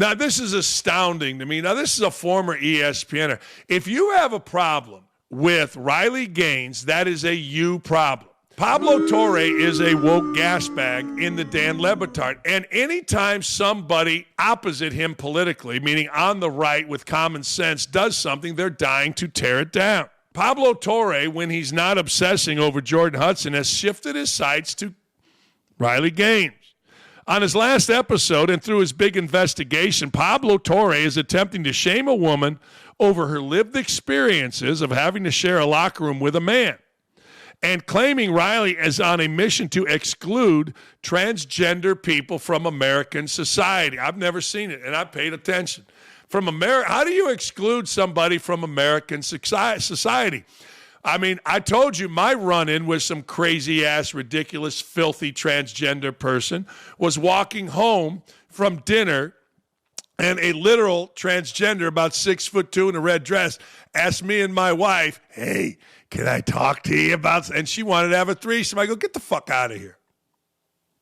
Now, this is astounding to me. Now, this is a former ESPNer. If you have a problem with Riley Gaines, that is a you problem. Pablo Torre is a woke gas bag in the Dan Le Batard. And anytime somebody opposite him politically, meaning on the right with common sense, does something, they're dying to tear it down. Pablo Torre, when he's not obsessing over Jordan Hudson, has shifted his sights to Riley Gaines. On his last episode and through his big investigation, Pablo Torre is attempting to shame a woman over her lived experiences of having to share a locker room with a man, and claiming Riley is on a mission to exclude transgender people from American society. I've never seen it, and I paid attention. From America, how do you exclude somebody from American society? I mean, I told you my run-in with some crazy-ass, ridiculous, filthy transgender person was walking home from dinner, and a literal transgender, about 6'2" in a red dress, asked me and my wife, "Hey, can I talk to you about?" And she wanted to have a threesome. I go, "Get the fuck out of here."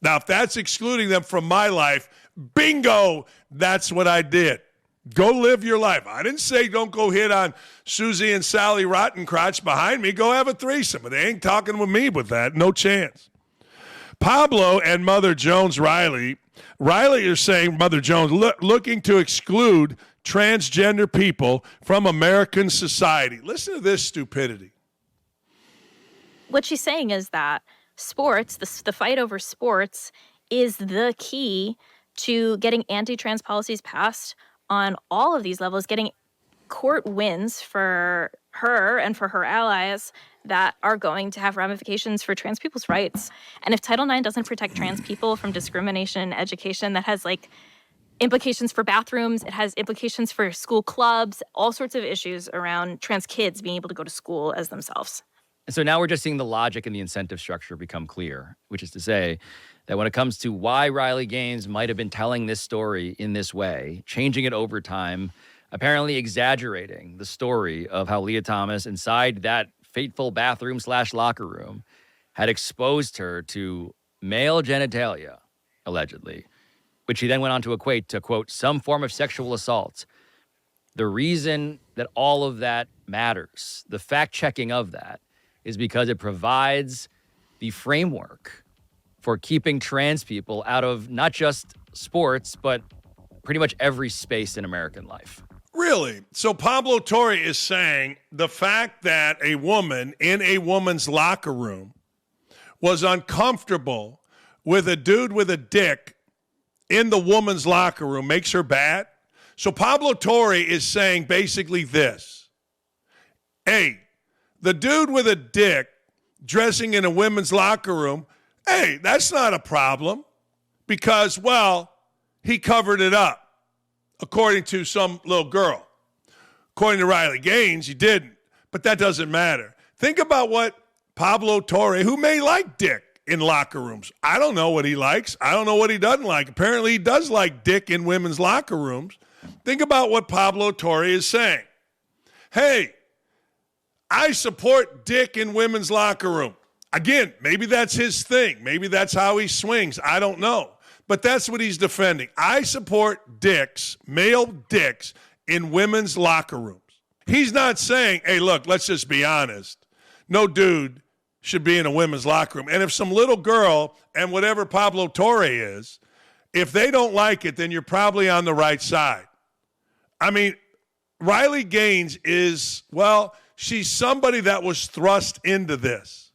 Now, if that's excluding them from my life, bingo, that's what I did. Go live your life. I didn't say don't go hit on Susie and Sally Rottencrotch behind me. Go have a threesome. But they ain't talking with me with that. No chance. Pablo and Mother Jones Riley is saying, Mother Jones, looking to exclude transgender people from American society. Listen to this stupidity. What she's saying is that sports, the fight over sports, is the key to getting anti-trans policies passed on all of these levels, getting court wins for her and for her allies that are going to have ramifications for trans people's rights. And if Title IX doesn't protect trans people from discrimination in education, that has implications for bathrooms, it has implications for school clubs, all sorts of issues around trans kids being able to go to school as themselves. And so now we're just seeing the logic and the incentive structure become clear, which is to say that when it comes to why Riley Gaines might have been telling this story in this way, changing it over time, apparently exaggerating the story of how Leah Thomas inside that fateful bathroom/locker room had exposed her to male genitalia, allegedly, which he then went on to equate to, quote, some form of sexual assault. The reason that all of that matters, the fact-checking of that, is because it provides the framework for keeping trans people out of not just sports, but pretty much every space in American life. Really? So Pablo Torre is saying the fact that a woman in a woman's locker room was uncomfortable with a dude with a dick in the woman's locker room makes her bad? So Pablo Torre is saying basically this. Hey, the dude with a dick dressing in a women's locker room, hey, that's not a problem because, well, he covered it up, according to some little girl. According to Riley Gaines, he didn't, but that doesn't matter. Think about what Pablo Torre, who may like dick in locker rooms. I don't know what he likes. I don't know what he doesn't like. Apparently, he does like dick in women's locker rooms. Think about what Pablo Torre is saying. Hey, I support dick in women's locker room. Again, maybe that's his thing. Maybe that's how he swings. I don't know. But that's what he's defending. I support dicks, male dicks, in women's locker rooms. He's not saying, hey, look, let's just be honest. No dude should be in a women's locker room. And if some little girl and whatever Pablo Torre is, if they don't like it, then you're probably on the right side. I mean, Riley Gaines is, well, she's somebody that was thrust into this.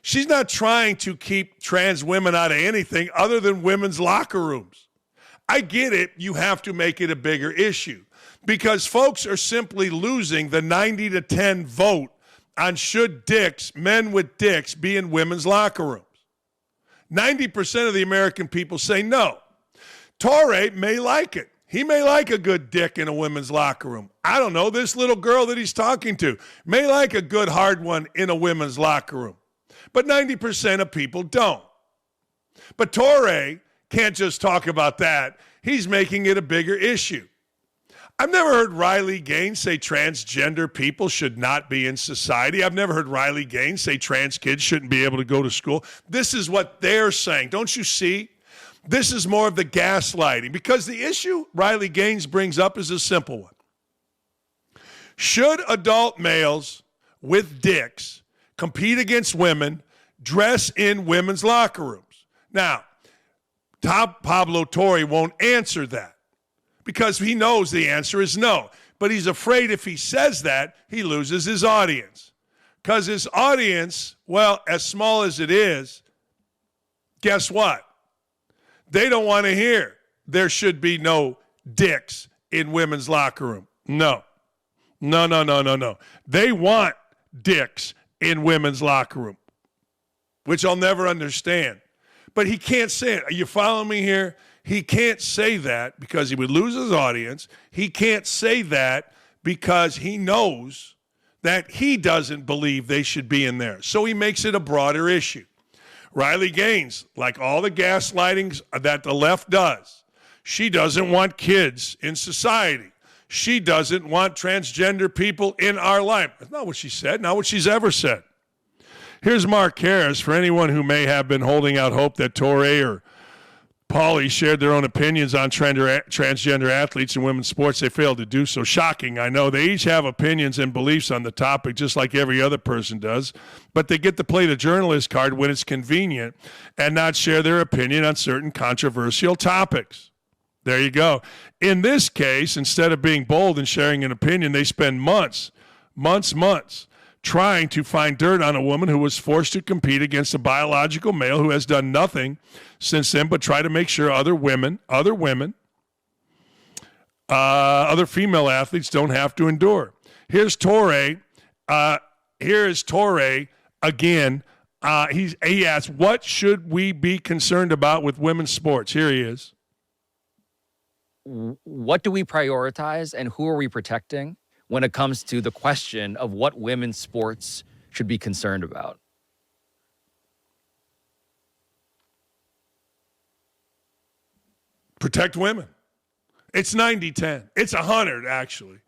She's not trying to keep trans women out of anything other than women's locker rooms. I get it. You have to make it a bigger issue because folks are simply losing the 90-10 vote on should dicks, men with dicks, be in women's locker rooms. 90% of the American people say no. Torre may like it. He may like a good dick in a women's locker room. I don't know. This little girl that he's talking to may like a good hard one in a women's locker room. But 90% of people don't. But Torre can't just talk about that. He's making it a bigger issue. I've never heard Riley Gaines say transgender people should not be in society. I've never heard Riley Gaines say trans kids shouldn't be able to go to school. This is what they're saying. Don't you see? This is more of the gaslighting, because the issue Riley Gaines brings up is a simple one. Should adult males with dicks compete against women, dress in women's locker rooms? Now, Pablo Torre won't answer that because he knows the answer is no. But he's afraid if he says that, he loses his audience. Because his audience, well, as small as it is, guess what? They don't want to hear there should be no dicks in women's locker room. No. They want dicks in women's locker room, which I'll never understand. But he can't say it. Are you following me here? He can't say that because he would lose his audience. He can't say that because he knows that he doesn't believe they should be in there. So he makes it a broader issue. Riley Gaines, like all the gaslightings that the left does, she doesn't want kids in society. She doesn't want transgender people in our life. That's not what she said, not what she's ever said. Here's Mark Harris. For anyone who may have been holding out hope that Torre or Pauly shared their own opinions on transgender athletes in women's sports, they failed to do so. Shocking, I know. They each have opinions and beliefs on the topic, just like every other person does, but they get to play the journalist card when it's convenient and not share their opinion on certain controversial topics. There you go. In this case, instead of being bold and sharing an opinion, they spend months trying to find dirt on a woman who was forced to compete against a biological male who has done nothing since then but try to make sure other female athletes don't have to endure. Here's Torre. Here is Torre again. He asks, what should we be concerned about with women's sports? Here he is. What do we prioritize and who are we protecting when it comes to the question of what women's sports should be concerned about? Protect women. It's 90-10. It's 100, actually,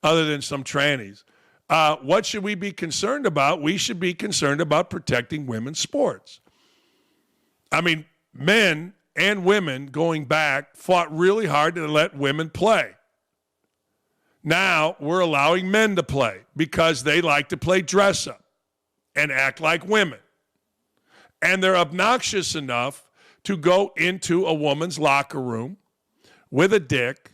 other than some trannies. What should we be concerned about? We should be concerned about protecting women's sports. I mean, men and women going back fought really hard to let women play. Now we're allowing men to play because they like to play dress up and act like women. And they're obnoxious enough to go into a woman's locker room with a dick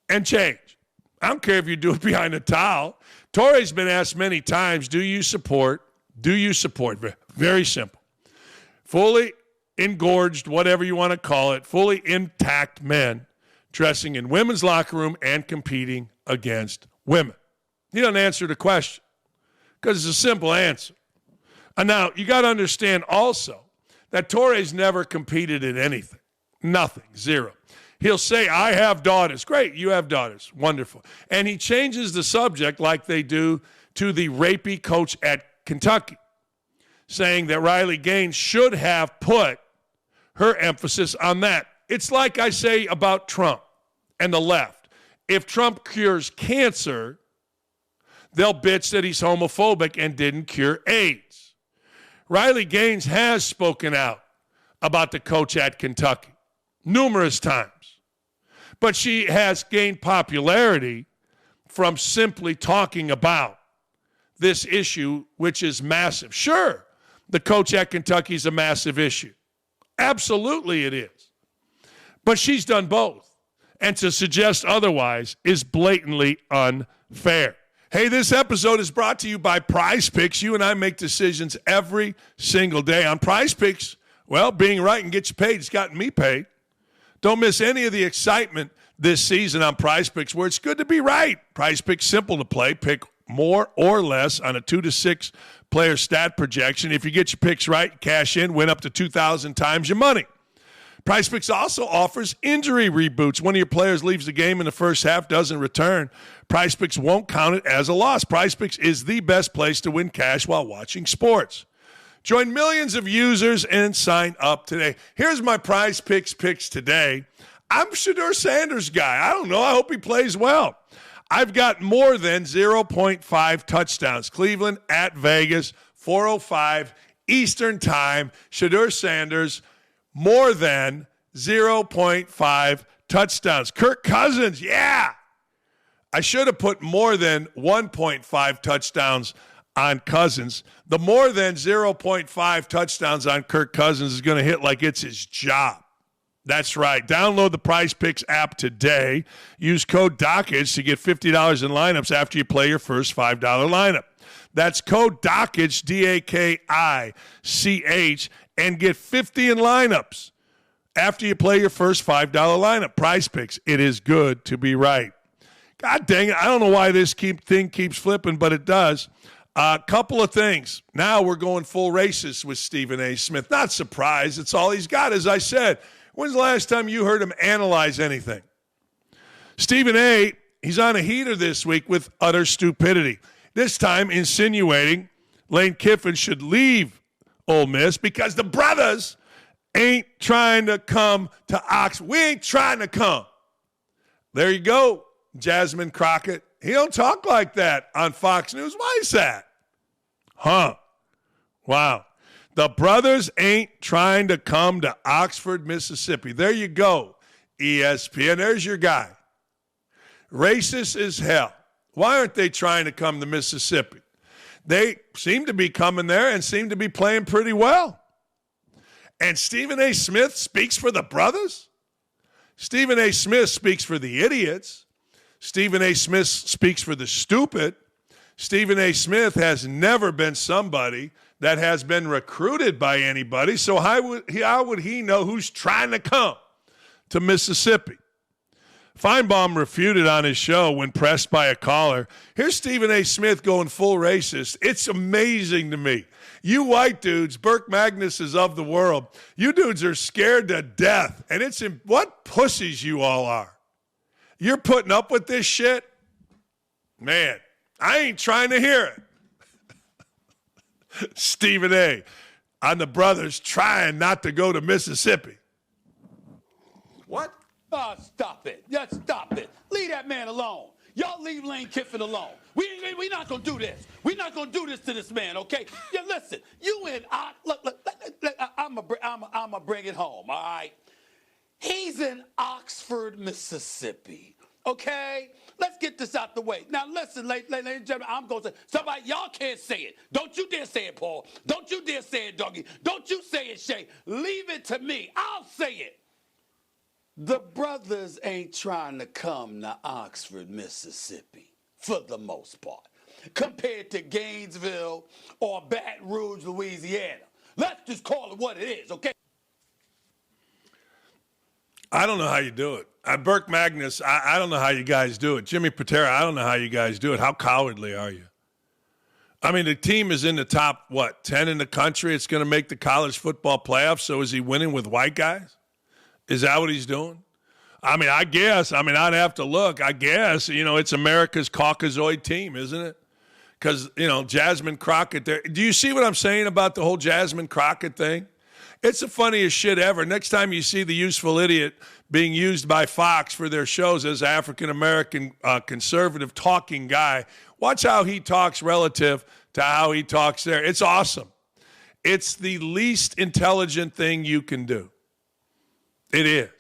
and change. I don't care if you do it behind a towel. Torre's been asked many times, do you support, very simple, fully engorged, whatever you want to call it, fully intact men dressing in women's locker room and competing against women? He doesn't answer the question because it's a simple answer. And now, you got to understand also that Torre's never competed in anything. Nothing. Zero. He'll say, I have daughters. Great, you have daughters. Wonderful. And he changes the subject like they do to the rapey coach at Kentucky, saying that Riley Gaines should have put her emphasis on that. It's like I say about Trump and the left. If Trump cures cancer, they'll bitch that he's homophobic and didn't cure AIDS. Riley Gaines has spoken out about the coach at Kentucky numerous times, but she has gained popularity from simply talking about this issue, which is massive. Sure, the coach at Kentucky is a massive issue. Absolutely it is. But she's done both. And to suggest otherwise is blatantly unfair. Hey, this episode is brought to you by Prize Picks. You and I make decisions every single day on Prize Picks. Well, being right and get you paid has gotten me paid. Don't miss any of the excitement this season on Prize Picks, where it's good to be right. Prize Picks, simple to play. Pick more or less on a 2 to 6 player stat projection. If you get your picks right, cash in, win up to 2,000 times your money. Prize Picks also offers injury reboots. One of your players leaves the game in the first half, doesn't return. Prize Picks won't count it as a loss. Prize Picks is the best place to win cash while watching sports. Join millions of users and sign up today. Here's my Prize Picks picks today. I'm Shedeur Sanders' guy. I don't know. I hope he plays well. I've got more than 0.5 touchdowns. Cleveland at Vegas, 4:05 Eastern Time. Shedeur Sanders, more than 0.5 touchdowns. Kirk Cousins, yeah. I should have put more than 1.5 touchdowns on Cousins. The more than 0.5 touchdowns on Kirk Cousins is going to hit like it's his job. That's right. Download the Prize Picks app today. Use code Dakich to get $50 in lineups after you play your first $5 lineup. That's code Dakich, D-A-K-I-C-H, and get 50 in lineups after you play your first $5 lineup. Prize Picks. It is good to be right. God dang it. I don't know why this thing keeps flipping, but it does. A couple of things. Now we're going full racist with Stephen A. Smith. Not surprised. It's all he's got. As I said, when's the last time you heard him analyze anything? Stephen A., he's on a heater this week with utter stupidity. This time insinuating Lane Kiffin should leave Ole Miss because the brothers ain't trying to come to Oxford. We ain't trying to come. There you go, Jasmine Crockett. He don't talk like that on Fox News. Why is that? Huh. Wow. The brothers ain't trying to come to Oxford, Mississippi. There you go, ESPN. There's your guy. Racist as hell. Why aren't they trying to come to Mississippi? They seem to be coming there and seem to be playing pretty well. And Stephen A. Smith speaks for the brothers? Stephen A. Smith speaks for the idiots. Stephen A. Smith speaks for the stupid. Stephen A. Smith has never been somebody that has been recruited by anybody, so how would he know who's trying to come to Mississippi? Feinbaum refuted on his show when pressed by a caller. Here's Stephen A. Smith going full racist. It's amazing to me. You white dudes, Burke Magnuses of the world, you dudes are scared to death, and it's what pussies you all are. You're putting up with this shit? Man, I ain't trying to hear it. Stephen A. on the brothers trying not to go to Mississippi. What? Oh, stop it. Just stop it. Leave that man alone. Y'all leave Lane Kiffin alone. We're not going to do this. We're not going to do this to this man, okay? Yeah, listen, you and I, look, I'm going to bring it home, all right? He's in Oxford, Mississippi, okay? Let's get this out the way. Now, listen, ladies and gentlemen, I'm going to say, somebody, y'all can't say it. Don't you dare say it, Paul. Don't you dare say it, Dougie. Don't you say it, Shay. Leave it to me. I'll say it. The brothers ain't trying to come to Oxford, Mississippi, for the most part, compared to Gainesville or Baton Rouge, Louisiana. Let's just call it what it is, okay? I don't know how you do it. Burke Magnus, I don't know how you guys do it. Jimmy Patera, I don't know how you guys do it. How cowardly are you? I mean, the team is in the top, 10 in the country? It's going to make the college football playoffs, so is he winning with white guys? Is that what he's doing? I mean, I'd have to look. I guess, it's America's Caucasoid team, isn't it? Because, Jasmine Crockett there. Do you see what I'm saying about the whole Jasmine Crockett thing? It's the funniest shit ever. Next time you see the useful idiot being used by Fox for their shows as African-American conservative talking guy, watch how he talks relative to how he talks there. It's awesome. It's the least intelligent thing you can do. It is.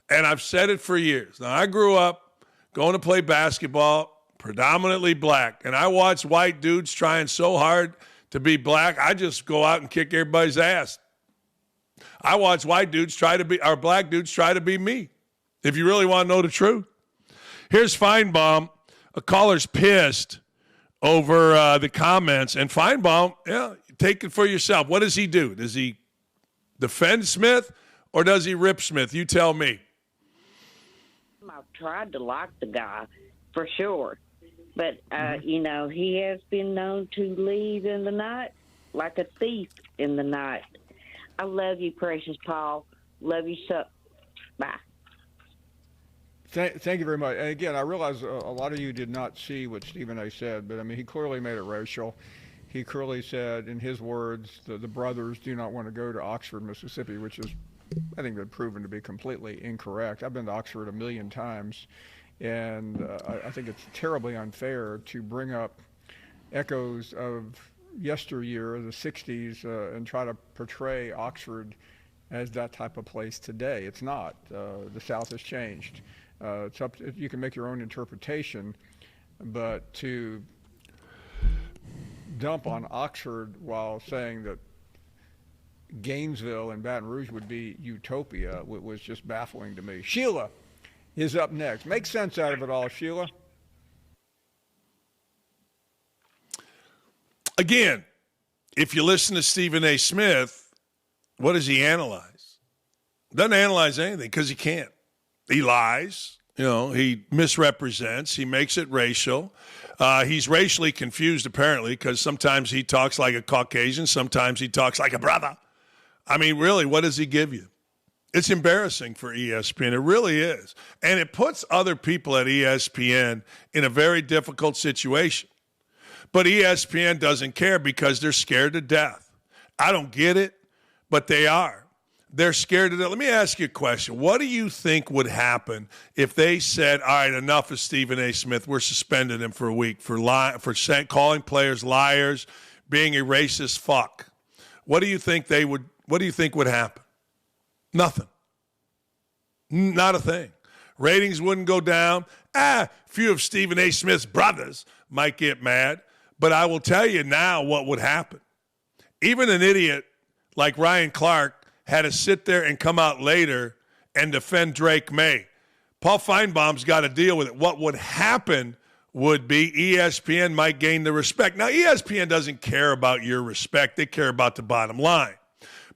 And I've said it for years. Now, I grew up going to play basketball, predominantly black, and I watched white dudes trying so hard to be black, I just go out and kick everybody's ass. I watch black dudes try to be me, if you really want to know the truth. Here's Feinbaum. A caller's pissed over the comments, and Feinbaum, take it for yourself. What does he do? Does he defend Smith, or does he rip Smith? You tell me. I've tried to like the guy, for sure. But, he has been known to leave in the night like a thief in the night. I love you, precious Paul. Love you so. Bye. Thank you very much. And again, I realize a lot of you did not see what Stephen A. said, but, he clearly made it racial. He clearly said, in his words, the brothers do not want to go to Oxford, Mississippi, which is, I think, been proven to be completely incorrect. I've been to Oxford a million times, and I think it's terribly unfair to bring up echoes of yesteryear, the 60s, and try to portray Oxford as that type of place today. It's not. The South has changed. It's up. You can make your own interpretation, but to dump on Oxford while saying that Gainesville and Baton Rouge would be utopia was just baffling to me. Sheila is up next. Make sense out of it all, Sheila. Again, if you listen to Stephen A. Smith, what does he analyze? Doesn't analyze anything because he can't. He lies. He misrepresents. He makes it racial. He's racially confused, apparently, because sometimes he talks like a Caucasian. Sometimes he talks like a brother. I mean, really, what does he give you? It's embarrassing for ESPN. It really is. And it puts other people at ESPN in a very difficult situation. But ESPN doesn't care because they're scared to death. I don't get it, but they are. They're scared to death. Let me ask you a question. What do you think would happen if they said, all right, enough of Stephen A. Smith. We're suspending him for a week for calling players liars, being a racist fuck? What do you think would happen? Nothing. Not a thing. Ratings wouldn't go down. Few of Stephen A. Smith's brothers might get mad. But I will tell you now what would happen. Even an idiot like Ryan Clark had to sit there and come out later and defend Drake May. Paul Feinbaum's got to deal with it. What would happen would be ESPN might gain the respect. Now, ESPN doesn't care about your respect. They care about the bottom line.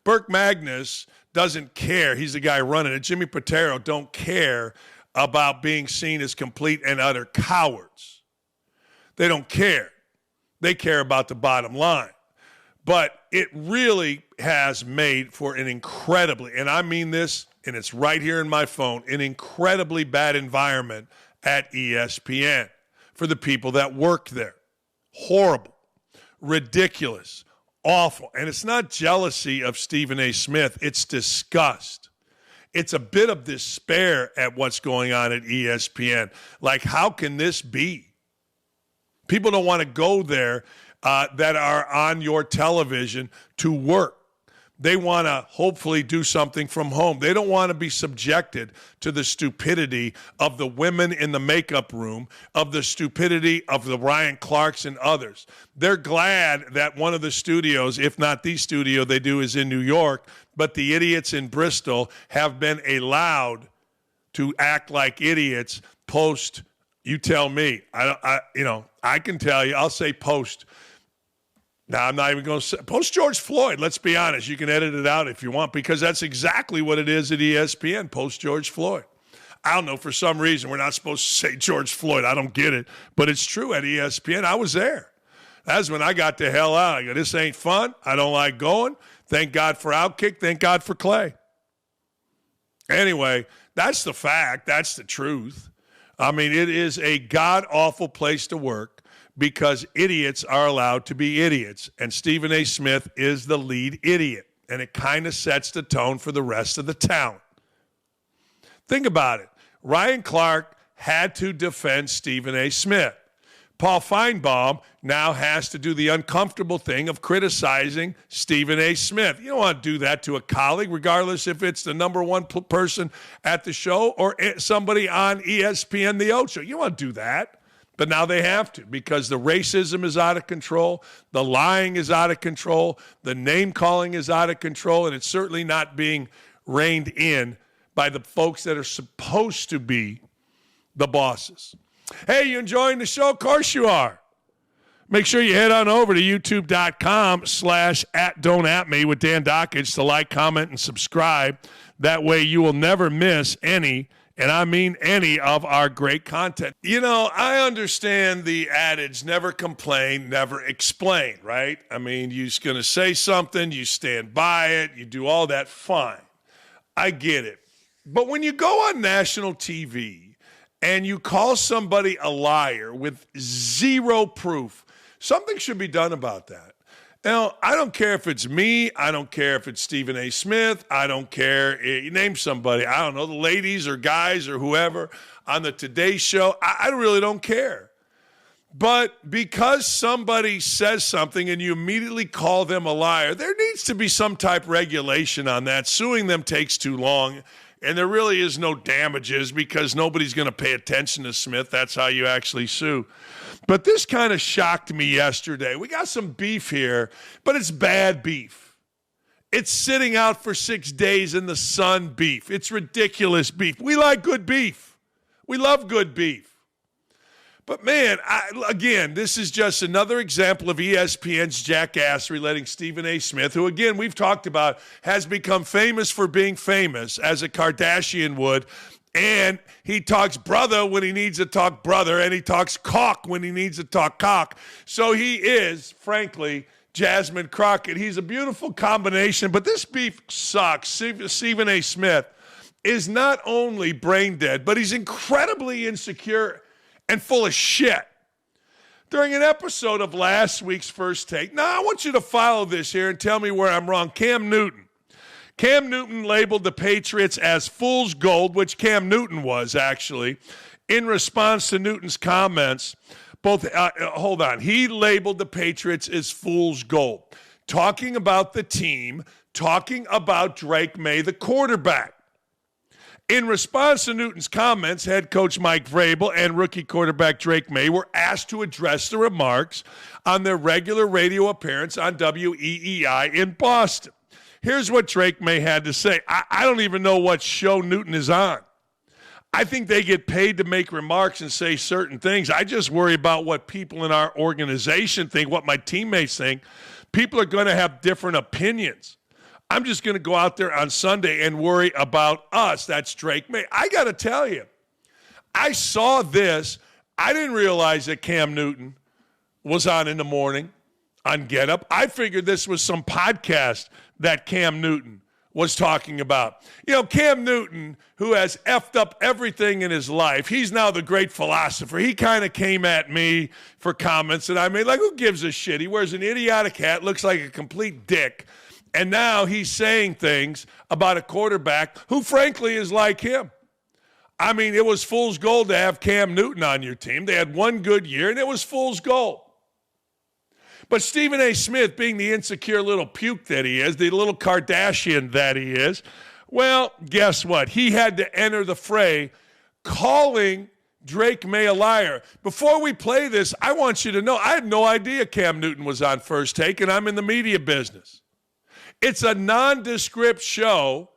Burke Magnus doesn't care. He's the guy running it. Jimmy Patero don't care about being seen as complete and utter cowards. They don't care. They care about the bottom line. But it really has made for an incredibly, and I mean this, and it's right here in my phone, an incredibly bad environment at ESPN for the people that work there. Horrible, ridiculous, awful. And it's not jealousy of Stephen A. Smith. It's disgust. It's a bit of despair at what's going on at ESPN. Like, how can this be? People don't want to go there that are on your television to work. They want to hopefully do something from home. They don't want to be subjected to the stupidity of the women in the makeup room, of the stupidity of the Ryan Clarks and others. They're glad that one of the studios, if not the studio they do, is in New York, but the idiots in Bristol have been allowed to act like idiots post. You tell me. I can tell you. I'll say post. Now, I'm not even going to say post George Floyd. Let's be honest. You can edit it out if you want because that's exactly what it is at ESPN, post George Floyd. I don't know, for some reason, we're not supposed to say George Floyd. I don't get it. But it's true at ESPN. I was there. That's when I got the hell out. I go, this ain't fun. I don't like going. Thank God for Outkick. Thank God for Clay. Anyway, that's the fact. That's the truth. I mean, it is a god-awful place to work because idiots are allowed to be idiots. And Stephen A. Smith is the lead idiot. And it kind of sets the tone for the rest of the talent. Think about it. Ryan Clark had to defend Stephen A. Smith. Paul Feinbaum now has to do the uncomfortable thing of criticizing Stephen A. Smith. You don't want to do that to a colleague, regardless if it's the number one person at the show or somebody on ESPN The Ocho. You don't want to do that. But now they have to because the racism is out of control, the lying is out of control, the name-calling is out of control, and it's certainly not being reined in by the folks that are supposed to be the bosses. Hey, you enjoying the show? Of course you are. Make sure you head on over to youtube.com/@don'tatme with Dan Dakich to like, comment, and subscribe. That way you will never miss any, and I mean any, of our great content. You know, I understand the adage, never complain, never explain, right? I mean, you're going to say something, you stand by it, you do all that, fine. I get it. But when you go on national TV and you call somebody a liar with zero proof, something should be done about that. Now, I don't care if it's me. I don't care if it's Stephen A. Smith. I don't care. You name somebody. I don't know, the ladies or guys or whoever on the Today Show. I really don't care. But because somebody says something and you immediately call them a liar, there needs to be some type of regulation on that. Suing them takes too long, and there really is no damages because nobody's going to pay attention to Smith. That's how you actually sue. But this kind of shocked me yesterday. We got some beef here, but it's bad beef. It's sitting out for 6 days in the sun beef. It's ridiculous beef. We like good beef. We love good beef. But, man, again, this is just another example of ESPN's jackassery letting Stephen A. Smith, who, again, we've talked about, has become famous for being famous, as a Kardashian would, and he talks brother when he needs to talk brother, and he talks cock when he needs to talk cock. So he is, frankly, Jasmine Crockett. He's a beautiful combination, but this beef sucks. Stephen A. Smith is not only brain dead, but he's incredibly insecure and full of shit. During an episode of last week's First Take, now I want you to follow this here and tell me where I'm wrong. Cam Newton labeled the Patriots as fool's gold, which Cam Newton was actually, in response to Newton's comments. He labeled the Patriots as fool's gold, talking about the team, talking about Drake Maye, the quarterback. In response to Newton's comments, head coach Mike Vrabel and rookie quarterback Drake Maye were asked to address the remarks on their regular radio appearance on WEEI in Boston. Here's what Drake Maye had to say. I don't even know what show Newton is on. I think they get paid to make remarks and say certain things. I just worry about what people in our organization think, what my teammates think. People are going to have different opinions. I'm just going to go out there on Sunday and worry about us. That's Drake Maye. I got to tell you, I saw this. I didn't realize that Cam Newton was on in the morning on Get Up. I figured this was some podcast that Cam Newton was talking about. You know, Cam Newton, who has effed up everything in his life, he's now the great philosopher. He kind of came at me for comments that I made. Like, who gives a shit? He wears an idiotic hat, looks like a complete dick. And now he's saying things about a quarterback who, frankly, is like him. I mean, it was fool's gold to have Cam Newton on your team. They had one good year, and it was fool's gold. But Stephen A. Smith, being the insecure little puke that he is, the little Kardashian that he is, well, guess what? He had to enter the fray calling Drake Maye a liar. Before we play this, I want you to know I had no idea Cam Newton was on First Take, and I'm in the media business. It's a nondescript show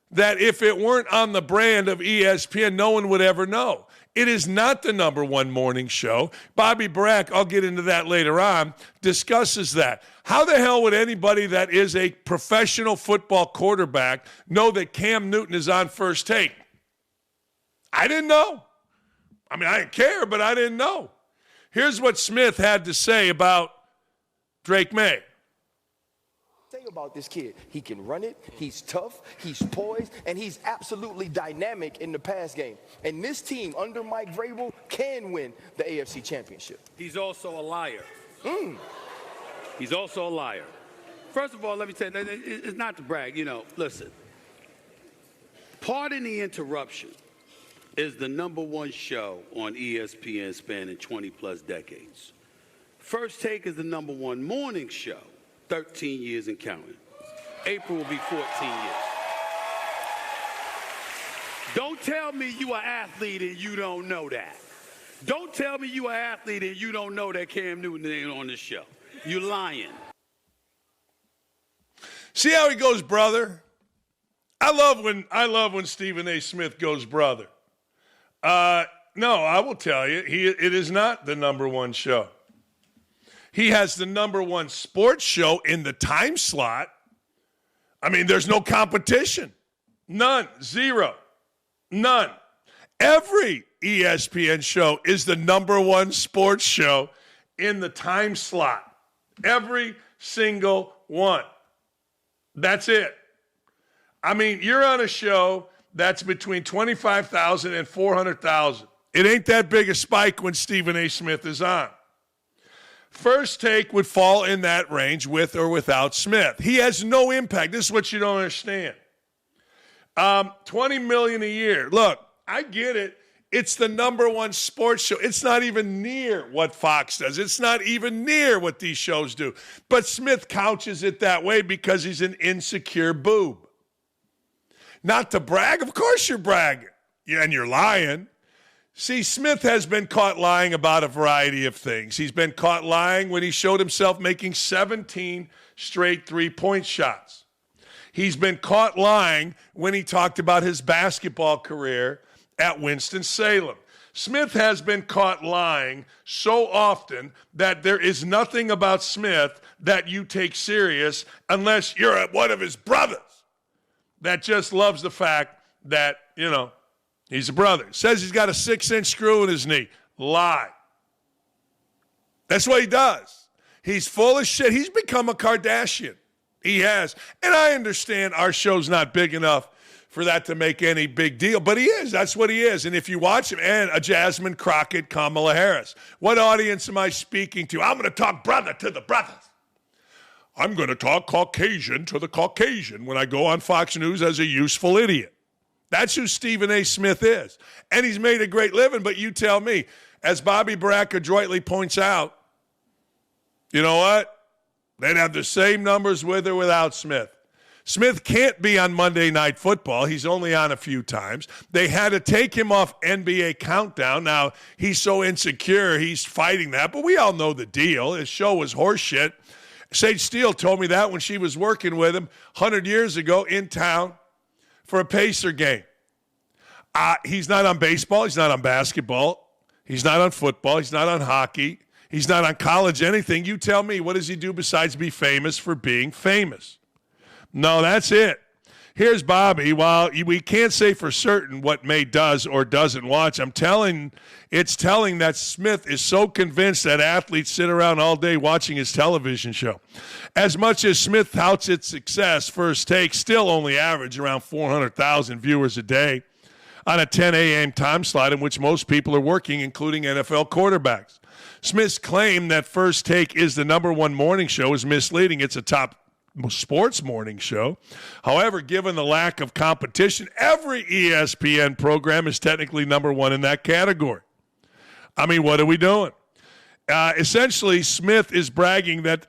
that if it weren't on the brand of ESPN, no one would ever know. It is not the number one morning show. Bobby Barack, I'll get into that later on, discusses that. How the hell would anybody that is a professional football quarterback know that Cam Newton is on First Take? I didn't know. I mean, I didn't care, but I didn't know. Here's what Smith had to say about Drake Maye. About this kid, he can run it, he's tough, he's poised, and he's absolutely dynamic in the pass game. And this team under Mike Vrabel can win the AFC Championship. He's also a liar. He's also a liar. First of all, let me tell you, it's not to brag. You know, listen, Pardon the Interruption is the #1 show on ESPN spanning 20-plus decades. First Take is the #1 morning show, 13 years and counting. April will be 14 years. Don't tell me you are an athlete and you don't know that. Don't tell me you are an athlete and you don't know that Cam Newton ain't on this show. You lying. See how he goes, brother? I love when Stephen A. Smith goes, brother. No, I will tell you, it is not the #1 show. He has the #1 sports show in the time slot. I mean, there's no competition. None. Zero. None. Every ESPN show is the #1 sports show in the time slot. Every single one. That's it. I mean, you're on a show that's between 25,000 and 400,000. It ain't that big a spike when Stephen A. Smith is on. First Take would fall in that range with or without Smith. He has no impact. This is what you don't understand. $20 million a year. Look, I get it. It's the number one sports show. It's not even near what Fox does. It's not even near what these shows do. But Smith couches it that way because he's an insecure boob. Not to brag. Of course you're bragging. Yeah, and you're lying. See, Smith has been caught lying about a variety of things. He's been caught lying when he showed himself making 17 straight three-point shots. He's been caught lying when he talked about his basketball career at Winston-Salem. Smith has been caught lying so often that there is nothing about Smith that you take serious unless you're one of his brothers that just loves the fact that, he's a brother. Says he's got a 6-inch screw in his knee. Lie. That's what he does. He's full of shit. He's become a Kardashian. He has. And I understand our show's not big enough for that to make any big deal. But he is. That's what he is. And if you watch him, and a Jasmine Crockett, Kamala Harris. What audience am I speaking to? I'm going to talk brother to the brothers. I'm going to talk Caucasian to the Caucasian when I go on Fox News as a useful idiot. That's who Stephen A. Smith is. And he's made a great living, but you tell me, as Bobby Barack adroitly points out, you know what? They'd have the same numbers with or without Smith. Smith can't be on Monday Night Football. He's only on a few times. They had to take him off NBA Countdown. Now, he's so insecure, he's fighting that, but we all know the deal. His show was horseshit. Sage Steele told me that when she was working with him 100 years ago in town for a Pacer game. He's not on baseball. He's not on basketball. He's not on football. He's not on hockey. He's not on college anything. You tell me, what does he do besides be famous for being famous? No, that's it. Here's Bobby. While we can't say for certain what Maye does or doesn't watch, it's telling that Smith is so convinced that athletes sit around all day watching his television show. As much as Smith touts its success, First Take still only average around 400,000 viewers a day on a 10 a.m. time slot in which most people are working, including NFL quarterbacks. Smith's claim that First Take is the number one morning show is misleading. It's a top sports morning show. However, given the lack of competition, every ESPN program is technically number one in that category. I mean, what are we doing? Essentially, Smith is bragging that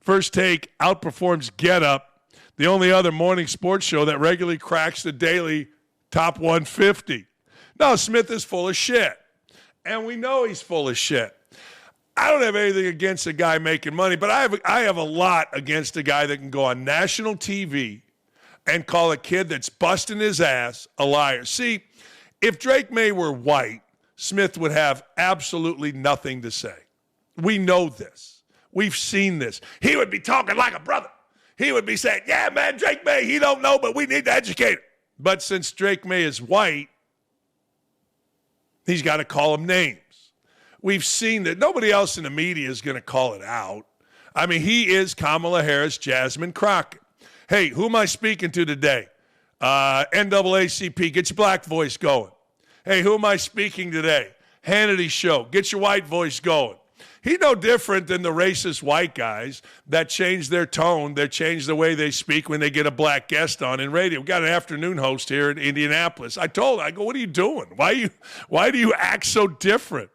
First Take outperforms Get Up, the only other morning sports show that regularly cracks the daily top 150. No, Smith is full of shit. And we know he's full of shit. I don't have anything against a guy making money, but I have a lot against a guy that can go on national TV and call a kid that's busting his ass a liar. See, if Drake Maye were white, Smith would have absolutely nothing to say. We know this. We've seen this. He would be talking like a brother. He would be saying, yeah, man, Drake Maye, he don't know, but we need to educate him. But since Drake Maye is white, he's got to call him names. We've seen that. Nobody else in the media is going to call it out. I mean, he is Kamala Harris, Jasmine Crockett. Hey, who am I speaking to today? NAACP, get your black voice going. Hey, who am I speaking today? Hannity Show, get your white voice going. He's no different than the racist white guys that change their tone, that change the way they speak when they get a black guest on in radio. We've got an afternoon host here in Indianapolis. I go, what are you doing? Why do you act so different?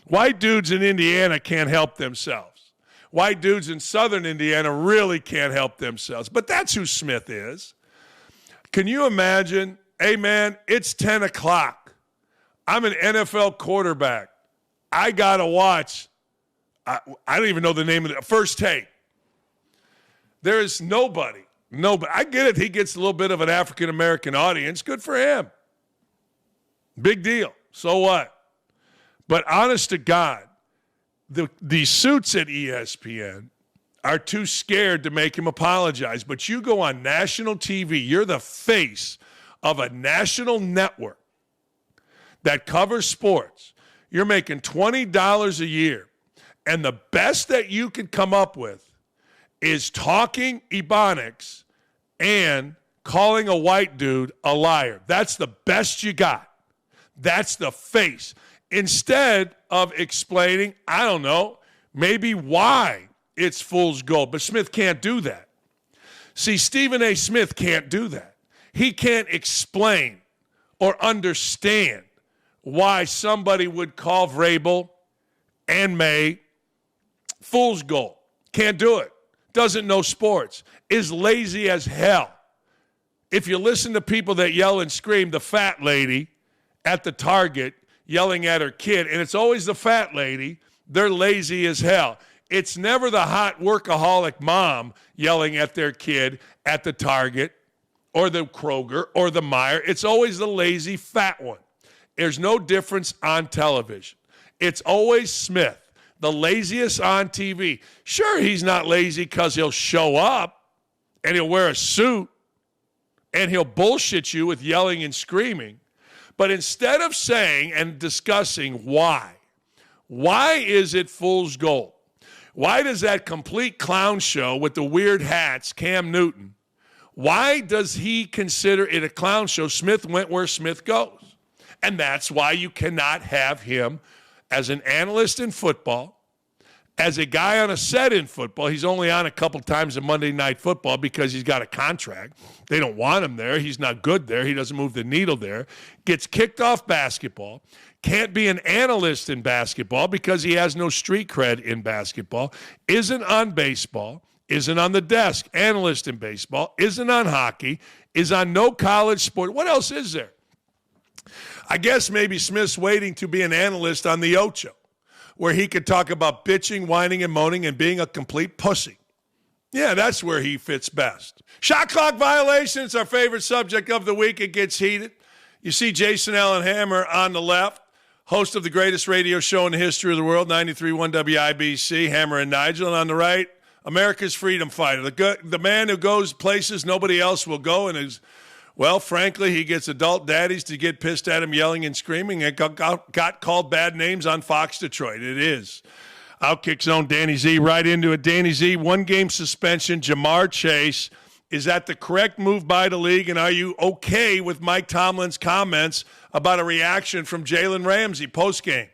White dudes in Indiana can't help themselves. White dudes in southern Indiana really can't help themselves. But that's who Smith is. Can you imagine, hey, man, it's 10 o'clock. I'm an NFL quarterback. I got to watch, I don't even know the name of it, First Take. There is nobody. I get it. He gets a little bit of an African-American audience. Good for him. Big deal. So what? But honest to God, the suits at ESPN are too scared to make him apologize. But you go on national TV, you're the face of a national network that covers sports. You're making $20 a year. And the best that you could come up with is talking Ebonics and calling a white dude a liar. That's the best you got. That's the face. Instead of explaining, I don't know, maybe why it's fool's gold. But Smith can't do that. See, Stephen A. Smith can't do that. He can't explain or understand why somebody would call Vrabel and Maye fool's gold. Can't do it. Doesn't know sports. Is lazy as hell. If you listen to people that yell and scream, the fat lady at the Target yelling at her kid, and it's always the fat lady, they're lazy as hell. It's never the hot workaholic mom yelling at their kid at the Target or the Kroger or the Meijer. It's always the lazy fat one. There's no difference on television. It's always Smith, the laziest on TV. Sure, he's not lazy because he'll show up and he'll wear a suit and he'll bullshit you with yelling and screaming. But instead of saying and discussing why is it fool's gold? Why does that complete clown show with the weird hats, Cam Newton, why does he consider it a clown show? Smith went where Smith goes. And that's why you cannot have him as an analyst in football, as a guy on a set in football. He's only on a couple times a Monday Night Football because he's got a contract. They don't want him there. He's not good there. He doesn't move the needle there. Gets kicked off basketball. Can't be an analyst in basketball because he has no street cred in basketball. Isn't on baseball. Isn't on the desk. Analyst in baseball. Isn't on hockey. Is on no college sport. What else is there? I guess maybe Smith's waiting to be an analyst on the Ocho, where he could talk about bitching, whining, and moaning and being a complete pussy. Yeah, that's where he fits best. Shot clock violations, our favorite subject of the week. It gets heated. You see Jason Allen Hammer on the left, host of the greatest radio show in the history of the world, 93.1 WIBC, Hammer and Nigel. And on the right, America's freedom fighter, the man who goes places nobody else will go and is, well, frankly, he gets adult daddies to get pissed at him yelling and screaming and got called bad names on Fox Detroit. It is Outkick Zone, Danny Z, right into it. Danny Z, 1-game suspension. Jamar Chase. Is that the correct move by the league? And are you okay with Mike Tomlin's comments about a reaction from Jalen Ramsey post-game?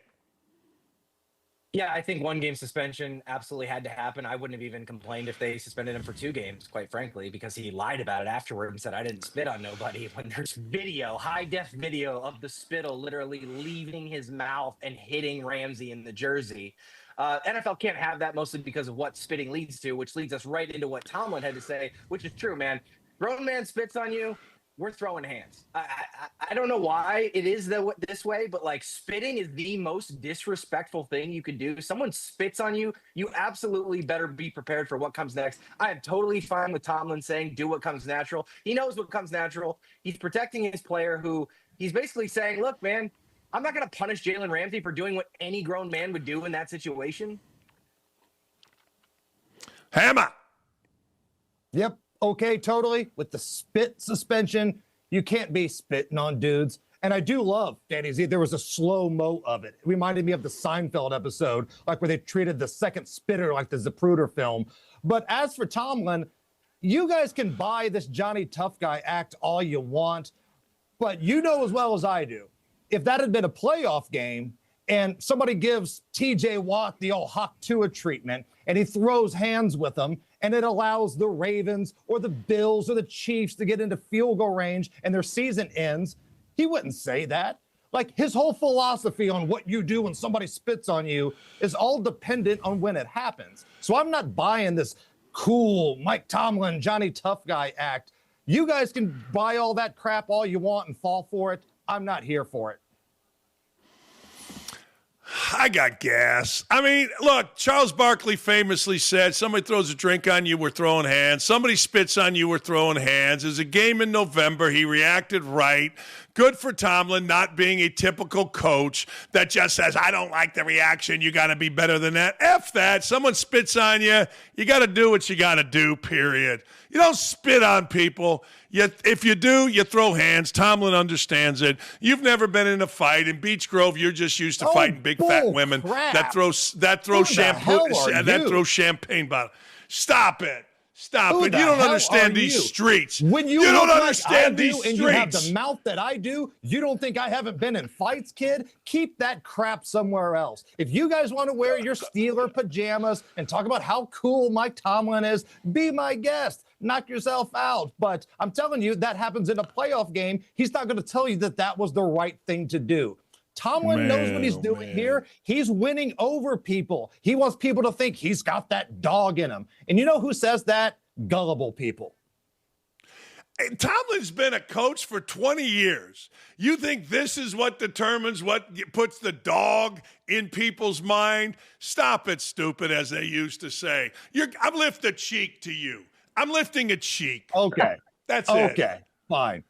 Yeah, I think 1-game suspension absolutely had to happen. I wouldn't have even complained if they suspended him for 2 games, quite frankly, because he lied about it afterward and said, I didn't spit on nobody. When there's video, high-def video of the spittle literally leaving his mouth and hitting Ramsey in the jersey. NFL can't have that, mostly because of what spitting leads to, which leads us right into what Tomlin had to say, which is true, man. Grown man spits on you, we're throwing hands. I don't know why it is this way, but like spitting is the most disrespectful thing you could do. Someone spits on you, you absolutely better be prepared for what comes next. I am totally fine with Tomlin saying do what comes natural. He knows what comes natural. He's protecting his player who he's basically saying, look, man, I'm not going to punish Jalen Ramsey for doing what any grown man would do in that situation. Hammer. Yep. Okay, totally. With the spit suspension, you can't be spitting on dudes. And I do love, Danny Z, there was a slow-mo of it. It reminded me of the Seinfeld episode, like where they treated the second spitter like the Zapruder film. But as for Tomlin, you guys can buy this Johnny Tough Guy act all you want, but you know as well as I do, if that had been a playoff game and somebody gives TJ Watt the old Hawk Tua treatment and he throws hands with them and it allows the Ravens or the Bills or the Chiefs to get into field goal range and their season ends, he wouldn't say that. Like his whole philosophy on what you do when somebody spits on you is all dependent on when it happens. So I'm not buying this cool Mike Tomlin, Johnny Tough Guy act. You guys can buy all that crap all you want and fall for it. I'm not here for it. I got gas. I mean, look, Charles Barkley famously said, somebody throws a drink on you, we're throwing hands. Somebody spits on you, we're throwing hands. There's a game in November. He reacted right. Good for Tomlin not being a typical coach that just says, I don't like the reaction. You got to be better than that. F that. Someone spits on you. You got to do what you got to do, period. You don't spit on people. If you do, you throw hands. Tomlin understands it. You've never been in a fight. In Beech Grove, you're just used to fighting big fat women that throw shampoo that throw champagne bottles. Stop it. Stop it. You don't understand these streets. When you don't look understand like I these do streets. and you have the mouth that I do, you don't think I haven't been in fights, kid? Keep that crap somewhere else. If you guys want to wear your Steeler pajamas and talk about how cool Mike Tomlin is, be my guest. Knock yourself out. But I'm telling you, that happens in a playoff game. He's not going to tell you that that was the right thing to do. Tomlin knows what he's Man, oh, doing man. here. He's winning over people. He wants people to think he's got that dog in him. And you know who says that? Gullible people. Hey, Tomlin's been a coach for 20 years. You think this is what determines what puts the dog in people's mind? Stop it, stupid, as they used to say. I'm lifting a cheek to you. I'm lifting a cheek. Okay. That's it. Okay. Fine.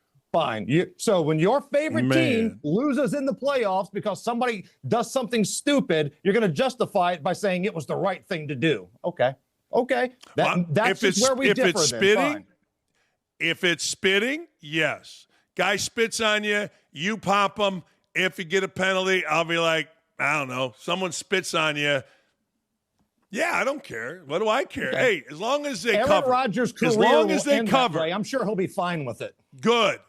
So when your favorite team loses in the playoffs because somebody does something stupid, you're going to justify it by saying it was the right thing to do. Okay. That's just where we differ. If it's spitting, yes. Guy spits on you, you pop him. If you get a penalty, I'll be like, I don't know. Someone spits on you. Yeah, I don't care. What do I care? Okay. Hey, as long as they Aaron cover. Rodgers' career as long as will they end cover. that way. I'm sure he'll be fine with it. Good.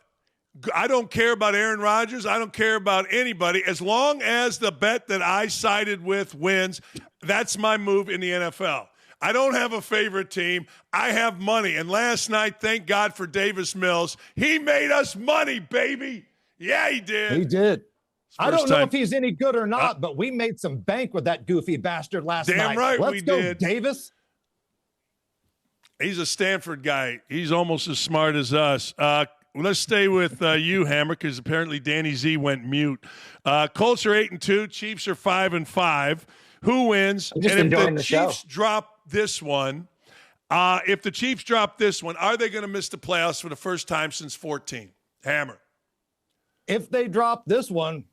I don't care about Aaron Rodgers. I don't care about anybody. As long as the bet that I sided with wins, that's my move in the NFL. I don't have a favorite team. I have money. And last night, thank God for Davis Mills. He made us money, baby. Yeah, he did. He did. I don't know time. if he's any good or not, but we made some bank with that goofy bastard last night. Damn right Let's we go, did. Davis. He's a Stanford guy. He's almost as smart as us. Let's stay with you, Hammer, because apparently Danny Z went mute. Colts are 8-2. Chiefs are 5-5. Who wins? I'm just and if enjoying the the show. Chiefs drop this one, are they going to miss the playoffs for the first time since 14? Hammer. If they drop this one,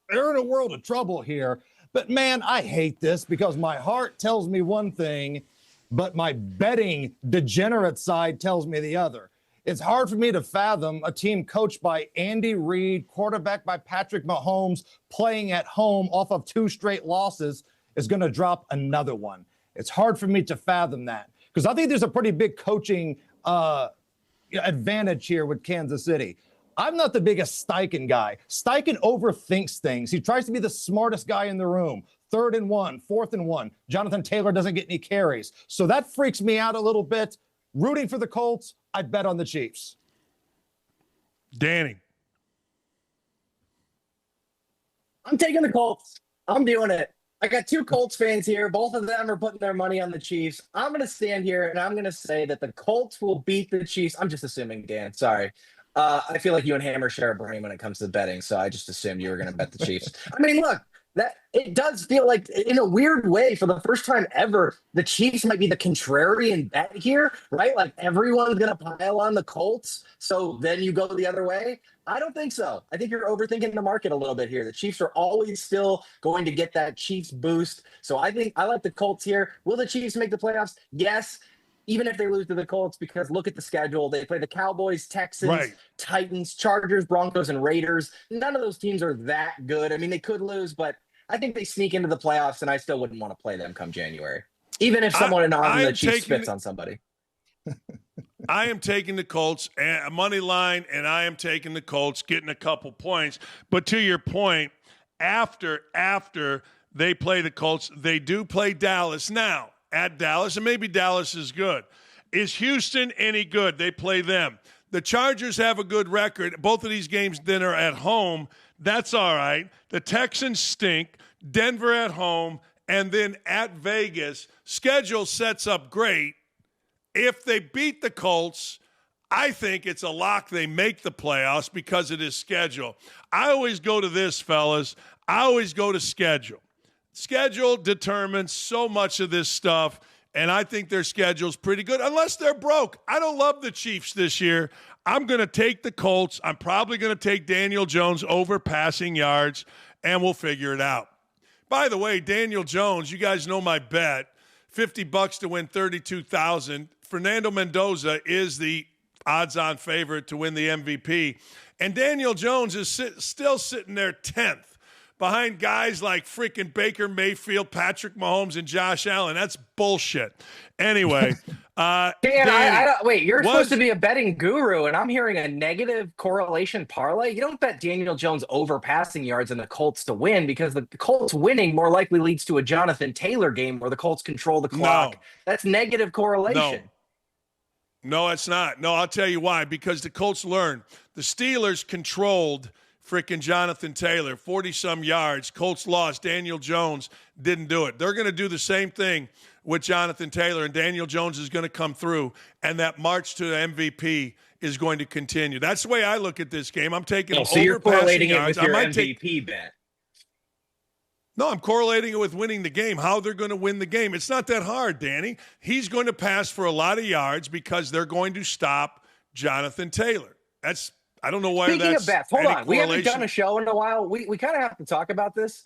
they're in a world of trouble here. But, man, I hate this because my heart tells me one thing, but my betting degenerate side tells me the other. It's hard for me to fathom a team coached by Andy Reid, quarterback by Patrick Mahomes, playing at home off of 2 straight losses is going to drop another one. It's hard for me to fathom that because I think there's a pretty big coaching advantage here with Kansas City. I'm not the biggest Steichen guy. Steichen overthinks things. He tries to be the smartest guy in the room. 3rd and 1, 4th and 1. Jonathan Taylor doesn't get any carries. So that freaks me out a little bit. Rooting for the Colts, I'd bet on the Chiefs. Danny. I'm taking the Colts. I'm doing it. I got 2 Colts fans here. Both of them are putting their money on the Chiefs. I'm going to stand here and I'm going to say that the Colts will beat the Chiefs. I'm just assuming, Dan. Sorry. I feel like you and Hammer share a brain when it comes to betting, so I just assumed you were going to bet the Chiefs. I mean, look, that it does feel like, in a weird way, for the first time ever, the Chiefs might be the contrarian bet here, right? Like everyone's going to pile on the Colts, so then you go the other way. I don't think so. I think you're overthinking the market a little bit here. The Chiefs are always still going to get that Chiefs boost, so I think I like the Colts here. Will the Chiefs make the playoffs? Yes. Even if they lose to the Colts, because look at the schedule. They play the Cowboys, Texans, Titans, Chargers, Broncos, and Raiders. None of those teams are that good. I mean, they could lose, but I think they sneak into the playoffs, and I still wouldn't want to play them come January. Even if someone on the Chiefs spits on somebody. I am taking the Colts, a money line, and I am taking the Colts, getting a couple points. But to your point, after they play the Colts, they do play Dallas now. At Dallas, and maybe Dallas is good. Is Houston any good? They play them. The Chargers have a good record. Both of these games then are at home. That's all right. The Texans stink. Denver at home, and then at Vegas. Schedule sets up great. If they beat the Colts, I think it's a lock they make the playoffs because of this schedule. I always go to this, fellas. I always go to schedule. Schedule determines so much of this stuff, and I think their schedule's pretty good, unless they're broke. I don't love the Chiefs this year. I'm going to take the Colts. I'm probably going to take Daniel Jones over passing yards, and we'll figure it out. By the way, Daniel Jones, you guys know my bet, $50 to win $32,000. Fernando Mendoza is the odds-on favorite to win the MVP, and Daniel Jones is still sitting there 10th. Behind guys like freaking Baker Mayfield, Patrick Mahomes, and Josh Allen. That's bullshit. Anyway. Dan, I don't, wait, you're supposed to be a betting guru, and I'm hearing a negative correlation parlay. You don't bet Daniel Jones over passing yards and the Colts to win, because the Colts winning more likely leads to a Jonathan Taylor game where the Colts control the clock. No. That's negative correlation. No, it's not. No, I'll tell you why. Because the Colts learned. The Steelers controlled freaking Jonathan Taylor, 40-some yards. Colts lost. Daniel Jones didn't do it. They're going to do the same thing with Jonathan Taylor, and Daniel Jones is going to come through, and that march to the MVP is going to continue. That's the way I look at this game. I'm taking So you're over passing correlating it yards. with your I might MVP bet. No, I'm correlating it with winning the game, how they're going to win the game. It's not that hard, Danny. He's going to pass for a lot of yards because they're going to stop Jonathan Taylor. I don't know why Speaking that's of bets, hold on. We haven't correlation. done a show in a while. We kind of have to talk about this.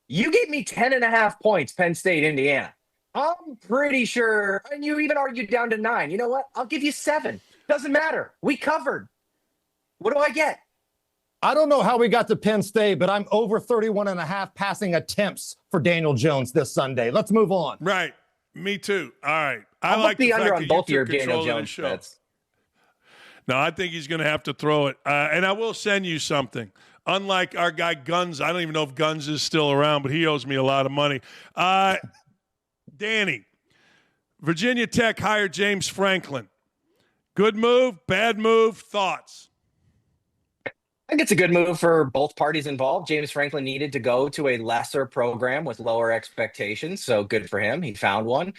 You gave me 10.5 points, Penn State, Indiana. I'm pretty sure, and you even argued down to 9. You know what? I'll give you 7. Doesn't matter. We covered. What do I get? I don't know how we got to Penn State, but I'm over 31.5 passing attempts for Daniel Jones this Sunday. Let's move on. Right. Me too. All right. I'll like the under fact on that both you your took Daniel control of the Jones show. bets. No, I think he's going to have to throw it. And I will send you something. Unlike our guy Guns, I don't even know if Guns is still around, but he owes me a lot of money. Danny, Virginia Tech hired James Franklin. Good move, bad move, thoughts? I think it's a good move for both parties involved. James Franklin needed to go to a lesser program with lower expectations, so good for him. He found one.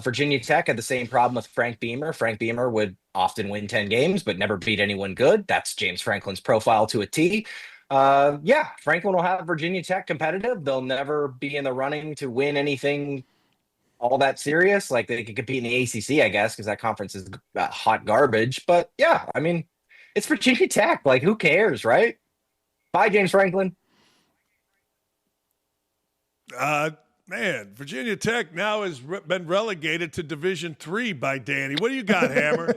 Virginia Tech had the same problem with Frank Beamer. Frank Beamer would often win 10 games, but never beat anyone good. That's James Franklin's profile to a T. Yeah, Franklin will have Virginia Tech competitive. They'll never be in the running to win anything all that serious. Like they could compete in the ACC, I guess, because that conference is hot garbage. But yeah, I mean, it's Virginia Tech. Like, who cares, right? Bye, James Franklin. Man, Virginia Tech now has been relegated to Division III by Danny. What do you got, Hammer?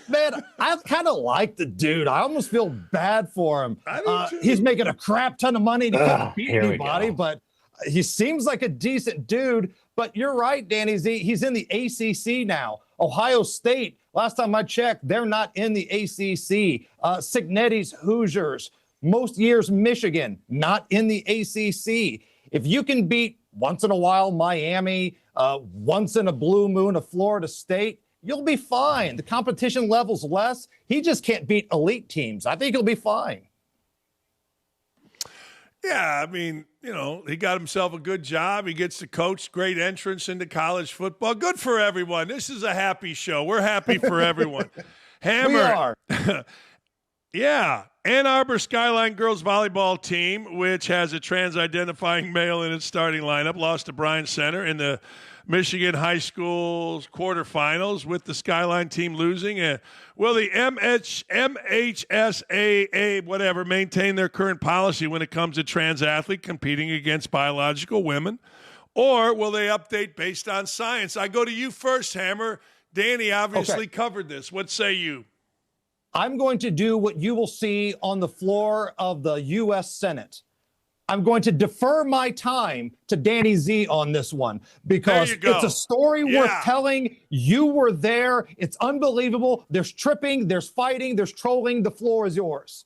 Man, I kind of like the dude. I almost feel bad for him. I do too. He's making a crap ton of money to can't beat here we anybody, go. but he seems like a decent dude. But you're right, Danny Z. He's in the ACC now. Ohio State, last time I checked, they're not in the ACC. Cignetti's Hoosiers, most years Michigan, not in the ACC. If you can beat once in a while Miami, once in a blue moon of Florida State, you'll be fine. The competition level's less. He just can't beat elite teams. I think he'll be fine. Yeah, I mean, you know, he got himself a good job. He gets to coach, great entrance into college football. Good for everyone. This is a happy show. We're happy for everyone. Hammer. We are. Yeah. Ann Arbor Skyline girls volleyball team, which has a trans-identifying male in its starting lineup, lost to Bryan Center in the Michigan High School's quarterfinals, with the Skyline team losing. Will the MHSAA, whatever, maintain their current policy when it comes to trans athlete competing against biological women? Or will they update based on science? I go to you first, Hammer. Danny obviously covered this. What say you? I'm going to do what you will see on the floor of the U.S. Senate. I'm going to defer my time to Danny Z on this one because it's a story worth telling. You were there. It's unbelievable. There's tripping, there's fighting, there's trolling. The floor is yours.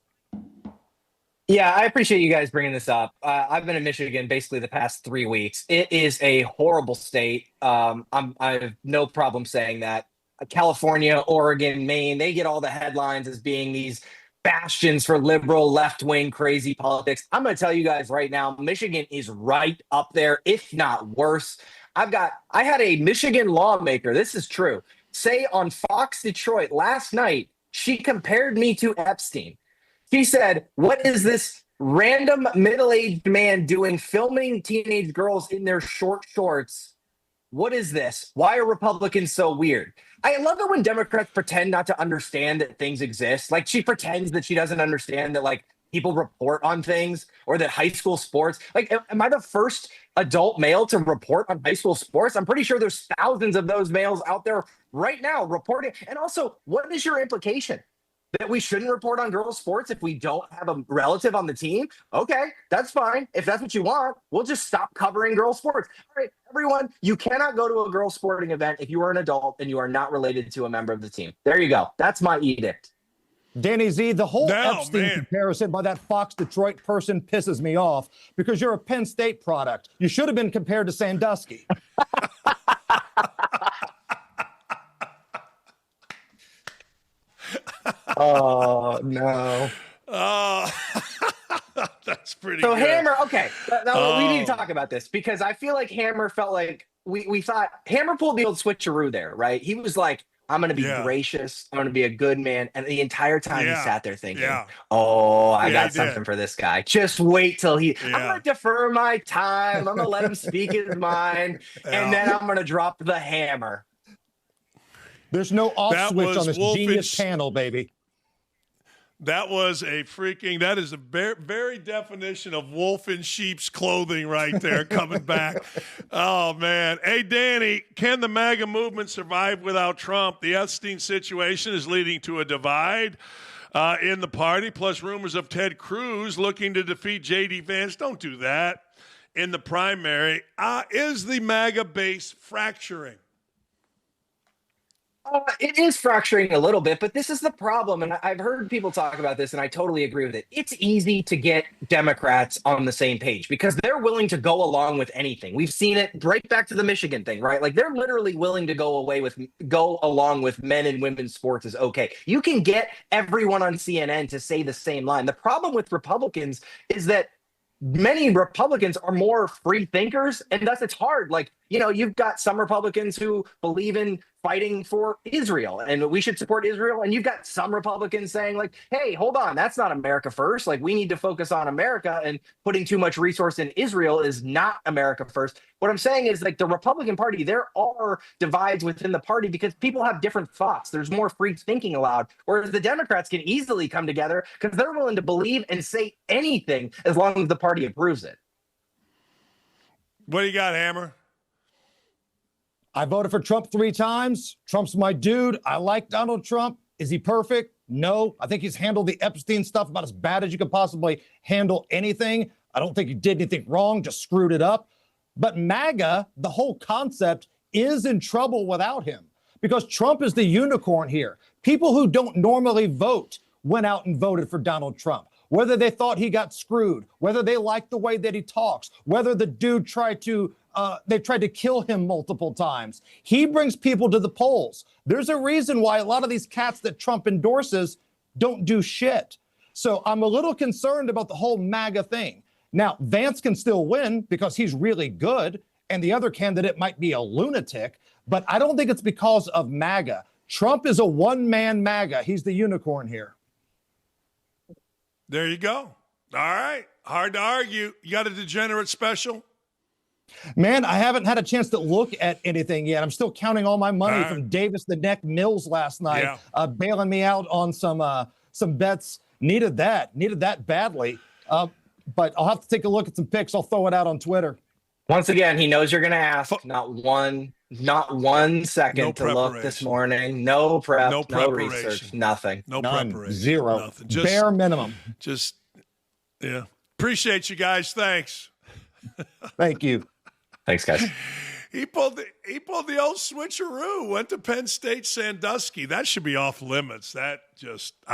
Yeah, I appreciate you guys bringing this up. I've been in Michigan basically the past 3 weeks. It is a horrible state. I have no problem saying that. California, Oregon, Maine, they get all the headlines as being these bastions for liberal, left-wing, crazy politics. I'm going to tell you guys right now, Michigan is right up there, if not worse. I had a Michigan lawmaker, this is true, say on Fox Detroit last night, she compared me to Epstein. She said, what is this random middle-aged man doing filming teenage girls in their short shorts? What is this? Why are Republicans so weird? I love it when Democrats pretend not to understand that things exist. Like she pretends that she doesn't understand that like people report on things or that high school sports. Like, am I the first adult male to report on high school sports? I'm pretty sure there's thousands of those males out there right now reporting. And also, what is your implication? That we shouldn't report on girls' sports if we don't have a relative on the team? Okay, that's fine. If that's what you want, we'll just stop covering girls' sports. All right, everyone, you cannot go to a girls' sporting event if you are an adult and you are not related to a member of the team. There you go. That's my edict. Danny Z, the whole Epstein comparison by that Fox Detroit person pisses me off because you're a Penn State product. You should have been compared to Sandusky. Oh, no. Oh, that's pretty So good. Hammer, okay, now we need to talk about this because I feel like Hammer felt like we thought Hammer pulled the old switcheroo there, right? He was like, I'm going to be gracious. I'm going to be a good man. And the entire time he sat there thinking, oh, I got something for this guy. Just wait till I'm going to defer my time. I'm going to let him speak his mind. And then I'm going to drop the hammer. There's no off switch on this genius panel, baby. That was that is a very definition of wolf in sheep's clothing right there coming back. Oh, man. Hey, Danny, can the MAGA movement survive without Trump? The Epstein situation is leading to a divide in the party, plus rumors of Ted Cruz looking to defeat J.D. Vance. Don't do that in the primary. Is the MAGA base fracturing? It is fracturing a little bit, but this is the problem. And I've heard people talk about this, and I totally agree with it. It's easy to get Democrats on the same page because they're willing to go along with anything. We've seen it right back to the Michigan thing, right? Like they're literally willing to go along with men and women's sports is okay. You can get everyone on CNN to say the same line. The problem with Republicans is that many Republicans are more free thinkers, and thus it's hard. Like, you've got some Republicans who believe in fighting for Israel and we should support Israel. And you've got some Republicans saying like, hey, hold on, that's not America first. Like we need to focus on America, and putting too much resource in Israel is not America first. What I'm saying is like the Republican Party, there are divides within the party because people have different thoughts. There's more free thinking allowed, whereas the Democrats can easily come together because they're willing to believe and say anything as long as the party approves it. What do you got, Hammer? I voted for Trump 3 times. Trump's my dude. I like Donald Trump. Is he perfect? No. I think he's handled the Epstein stuff about as bad as you could possibly handle anything. I don't think he did anything wrong, just screwed it up. But MAGA, the whole concept, is in trouble without him because Trump is the unicorn here. People who don't normally vote went out and voted for Donald Trump. Whether they thought he got screwed, whether they liked the way that he talks, whether the dude tried to kill him multiple times. He brings people to the polls. There's a reason why a lot of these cats that Trump endorses don't do shit. So I'm a little concerned about the whole MAGA thing. Now, Vance can still win because he's really good, and the other candidate might be a lunatic, but I don't think it's because of MAGA. Trump is a one-man MAGA. He's the unicorn here. There you go. All right. Hard to argue. You got a degenerate special? Man, I haven't had a chance to look at anything yet. I'm still counting all my money from Davis the Neck Mills last night, bailing me out on some bets. Needed that badly. But I'll have to take a look at some picks. I'll throw it out on Twitter. Once again, he knows you're going to ask. Not one second to look this morning. No prep, no research, nothing. No preparation. Zero. Nothing. Just, bare minimum. Appreciate you guys. Thanks. Thank you. Thanks, guys. He pulled the old switcheroo. Went to Penn State Sandusky. That should be off limits. I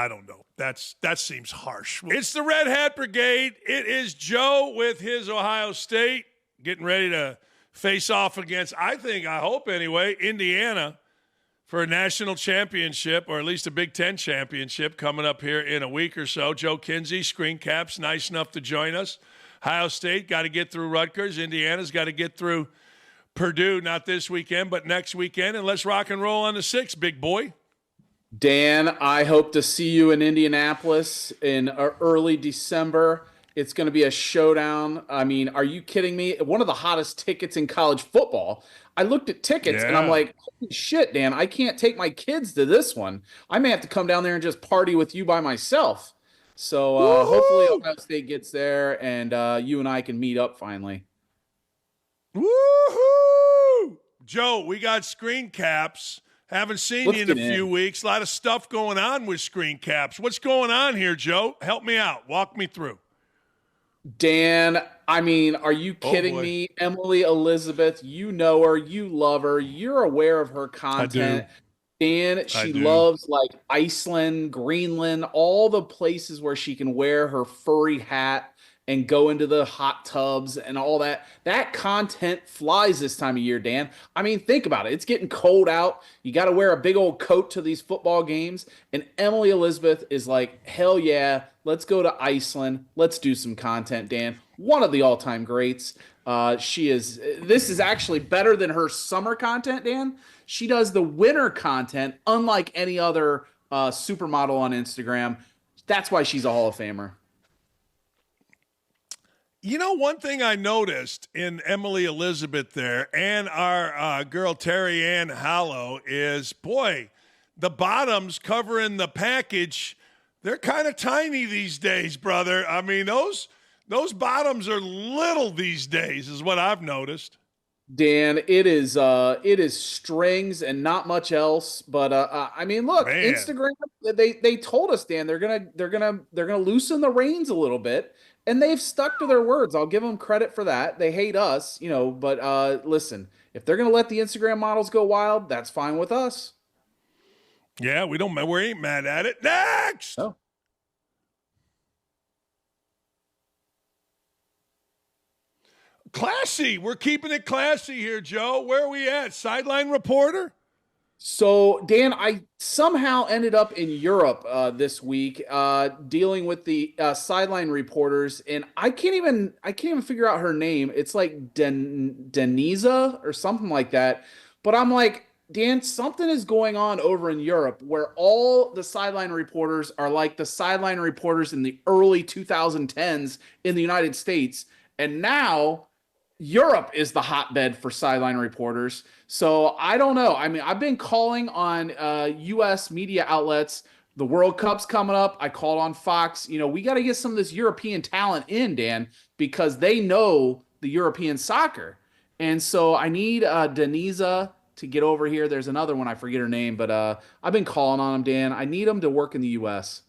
don't know. That seems harsh. It's the Red Hat Brigade. It is Joe with his Ohio State getting ready to face off against, I hope anyway, Indiana for a national championship, or at least a Big Ten championship coming up here in a week or so. Joe Kinsey, Screencaps, nice enough to join us. Ohio State got to get through Rutgers. Indiana's got to get through Purdue, not this weekend, but next weekend. And let's rock and roll on the 6th, big boy. Dan, I hope to see you in Indianapolis in early December. It's going to be a showdown. I mean, are you kidding me? One of the hottest tickets in college football. I looked at tickets and I'm like, holy shit, Dan, I can't take my kids to this one. I may have to come down there and just party with you by myself. So hopefully Ohio State gets there and you and I can meet up finally. Woohoo! Joe, we got Screencaps. Haven't seen you in a few weeks. A lot of stuff going on with Screencaps. What's going on here, Joe? Help me out. Walk me through. Dan, I mean, are you kidding me? Emily Elizabeth, you know her, you love her, you're aware of her content. Dan, she loves like Iceland, Greenland, all the places where she can wear her furry hat and go into the hot tubs and all that. That content flies this time of year, Dan. I mean, think about it. It's getting cold out. You got to wear a big old coat to these football games. And Emily Elizabeth is like, hell yeah, let's go to Iceland. Let's do some content, Dan. One of the all-time greats. This is actually better than her summer content, Dan. She does the winter content unlike any other supermodel on Instagram. That's why she's a Hall of Famer. You know, one thing I noticed in Emily Elizabeth there and our girl Terry Ann Hallow is, boy, the bottoms covering the package, they're kind of tiny these days, brother. I mean, those bottoms are little these days is what I've noticed. Dan, it is strings and not much else. But I mean, look, Man. Instagram, they told us, Dan, they're gonna loosen the reins a little bit. And they've stuck to their words. I'll give them credit for that. They hate us, but listen, if they're going to let the Instagram models go wild, that's fine with us. Yeah, we ain't mad at it. Next! Oh. Classy. We're keeping it classy here, Joe. Where are we at? Sideline reporter? So, Dan, I somehow ended up in Europe this week dealing with the sideline reporters, and I can't even figure out her name. It's like Denisa or something like that. But I'm like, Dan, something is going on over in Europe where all the sideline reporters are like the sideline reporters in the early 2010s in the United States, and now Europe is the hotbed for sideline reporters. So I don't know. I mean, I've been calling on U.S. media outlets. The World Cup's coming up. I called on Fox. We got to get some of this European talent in, Dan, because they know the European soccer. And so I need Denisa to get over here. There's another one. I forget her name, but I've been calling on them, Dan. I need them to work in the U.S.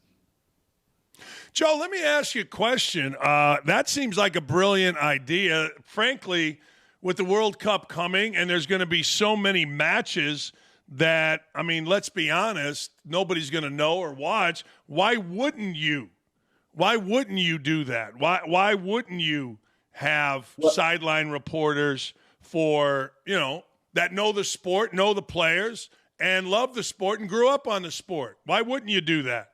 Joe, let me ask you a question. That seems like a brilliant idea. Frankly, with the World Cup coming, and there's going to be so many matches that, I mean, let's be honest, nobody's going to know or watch. Why wouldn't you? Why wouldn't you do that? Why wouldn't you have sideline reporters for, that know the sport, know the players, and love the sport and grew up on the sport? Why wouldn't you do that?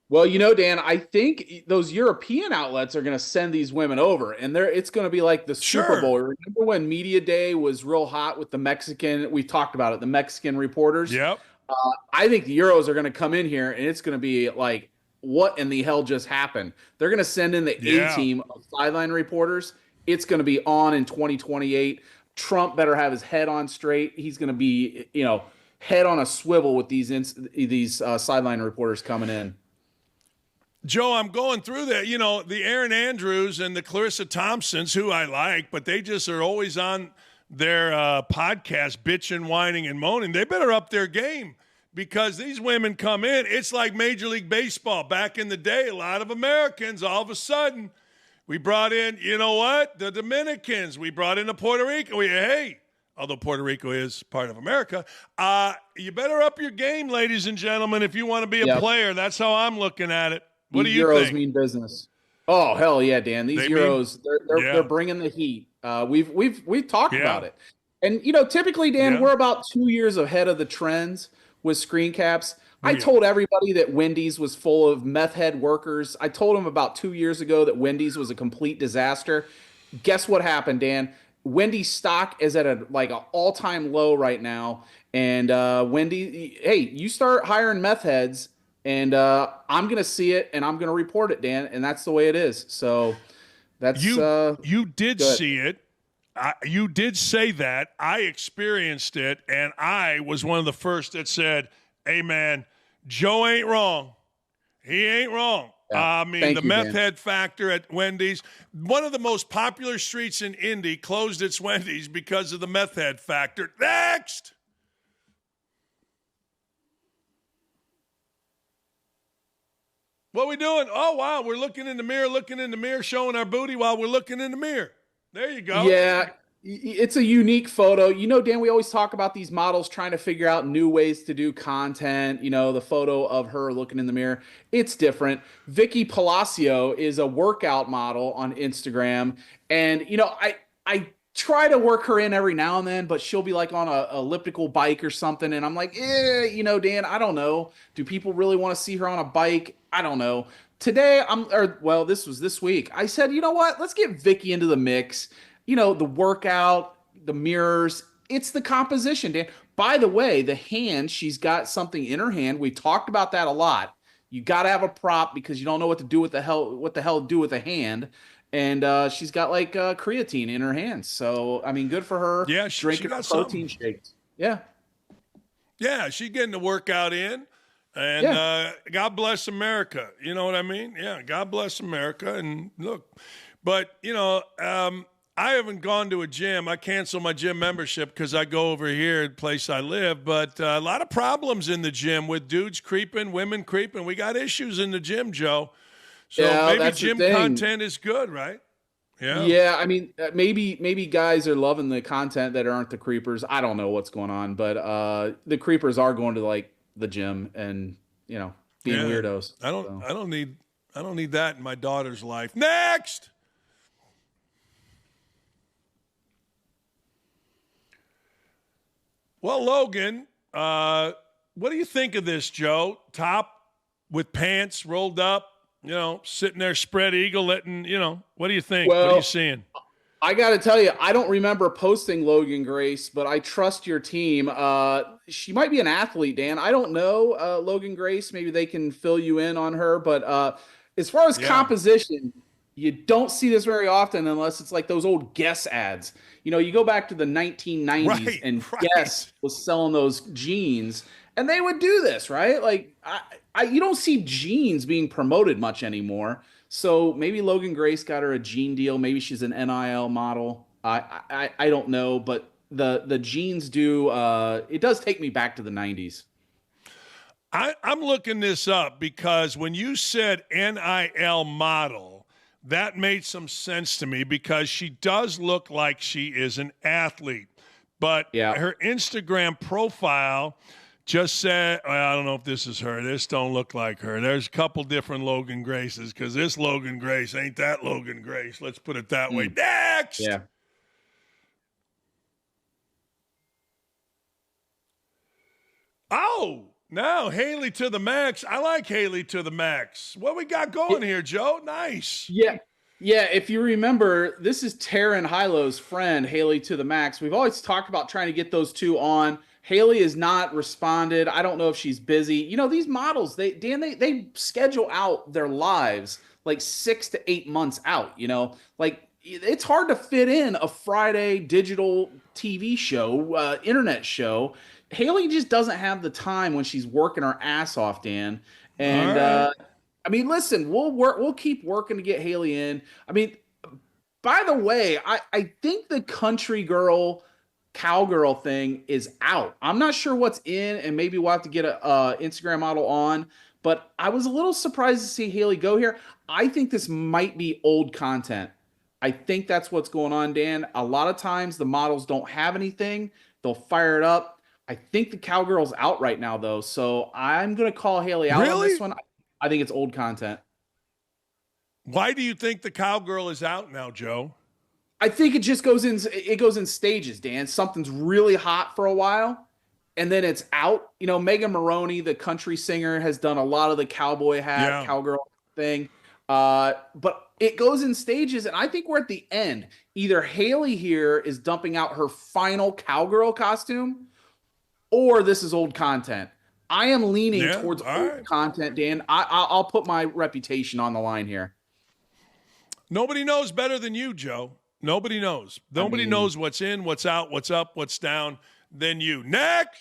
Well, Dan, I think those European outlets are going to send these women over, and it's going to be like the Super Bowl. Remember when Media Day was real hot with the Mexican? We talked about it, the Mexican reporters. Yep. I think the Euros are going to come in here, and it's going to be like, what in the hell just happened? They're going to send in the A-team of sideline reporters. It's going to be on in 2028. Trump better have his head on straight. He's going to be, head on a swivel with these sideline reporters coming in. Joe, I'm going through that. The Aaron Andrews and the Clarissa Thompsons, who I like, but they just are always on their podcast bitching, whining, and moaning. They better up their game because these women come in. It's like Major League Baseball. Back in the day, a lot of Americans, all of a sudden, we brought in, the Dominicans. We brought in the Puerto Rico. Although Puerto Rico is part of America, you better up your game, ladies and gentlemen, if you want to be a player. That's how I'm looking at it. What do you think? Euros mean business. Oh, hell yeah, Dan. These Euros, they're bringing the heat. We've talked about it. And, typically, Dan, we're about 2 years ahead of the trends with Screencaps. I told everybody that Wendy's was full of meth head workers. I told them about 2 years ago that Wendy's was a complete disaster. Guess what happened, Dan? Wendy's stock is at an all-time low right now. And Wendy, hey, you start hiring meth heads, and I'm going to see it, and I'm going to report it, Dan, and that's the way it is. So that's you did good. see it. You did say that. I experienced it, and I was one of the first that said, hey, man, Joe ain't wrong. He ain't wrong. Yeah. I mean, the meth head factor at Wendy's, one of the most popular streets in Indy closed its Wendy's because of the meth head factor. Next! What are we doing? Oh, wow, we're looking in the mirror, showing our booty while we're looking in the mirror. There you go. It's a unique photo. You know, Dan, we always talk about these models trying to figure out new ways to do content. You know, the photo of her looking in the mirror, it's different. Vicky Palacio is a workout model on Instagram. And, you know, I try to work her in every now and then, but she'll be like on a elliptical bike or something. And I'm like, you know, Dan, I don't know. Do people really want to see her on a bike? I don't know. Today, this was this week. I said, you know what? Let's get Vicky into the mix. You know, the workout, the mirrors, it's the composition, Dan. By the way, the hand, she's got something in her hand. We talked about that a lot. You got to have a prop because you don't know what to do with what the hell do with a hand. And she's got like creatine in her hands. So, I mean, good for her. Yeah, drinking got protein shakes. Yeah. Yeah, she's getting the workout in. And God bless America. You know what I mean? Yeah, God bless America. And look, but, you know, I haven't gone to a gym. I canceled my gym membership because I go over here at the place I live. But a lot of problems in the gym with dudes creeping, women creeping. We got issues in the gym, Joe. So maybe gym content is good, right? Yeah. Yeah, I mean, maybe guys are loving the content that aren't the creepers. I don't know what's going on, but the creepers are going to like the gym and, you know, being weirdos. I don't need that in my daughter's life. Next. Well, Logan, what do you think of this, Joe? Top with pants rolled up, you know, sitting there spread eagle, letting, you know, what do you think? Well, what are you seeing? I got to tell you, I don't remember posting Logan Grace, but I trust your team. She might be an athlete, Dan. I don't know Logan Grace. Maybe they can fill you in on her. But as far as composition, you don't see this very often unless it's like those old Guess ads. You know, you go back to the 1990s and Guess was selling those jeans, and they would do this, right? Like, you don't see jeans being promoted much anymore. So maybe Logan Grace got her a jean deal. Maybe she's an NIL model. I don't know, but the jeans do. It does take me back to the 90s. I'm looking this up because when you said NIL model, that made some sense to me because she does look like she is an athlete. But her Instagram profile just said, well, I don't know if this is her. This don't look like her. There's a couple different Logan Graces because this Logan Grace ain't that Logan Grace. Let's put it that way. Next! Yeah. Oh, now Haley to the max. I like Haley to the max. What we got going here, Joe? Nice. Yeah. Yeah, if you remember, this is Taryn Hilo's friend, Haley to the max. We've always talked about trying to get those two on. Haley has not responded. I don't know if she's busy. You know, these models, they schedule out their lives like 6 to 8 months out, you know? Like, it's hard to fit in a Friday digital TV show, internet show. Haley just doesn't have the time when she's working her ass off, Dan. And I mean, listen, we'll keep working to get Haley in. I mean, by the way, I think the country girl, cowgirl thing is out. I'm not sure what's in, and maybe we'll have to get a Instagram model on. But I was a little surprised to see Haley go here. I think this might be old content. I think that's what's going on, Dan. A lot of times the models don't have anything. They'll fire it up. I think the cowgirl's out right now, though. So I'm going to call Haley out on this one. I think it's old content. Why do you think the cowgirl is out now, Joe? I think it just goes in stages, Dan. Something's really hot for a while, and then it's out. You know, Megan Maroney, the country singer, has done a lot of the cowboy hat, cowgirl thing. But it goes in stages, and I think we're at the end. Either Haley here is dumping out her final cowgirl costume, or this is old content. I am leaning towards old content, Dan. I'll put my reputation on the line here. Nobody knows better than you, Joe. Nobody knows. Nobody knows what's in, what's out, what's up, what's down than you. Next.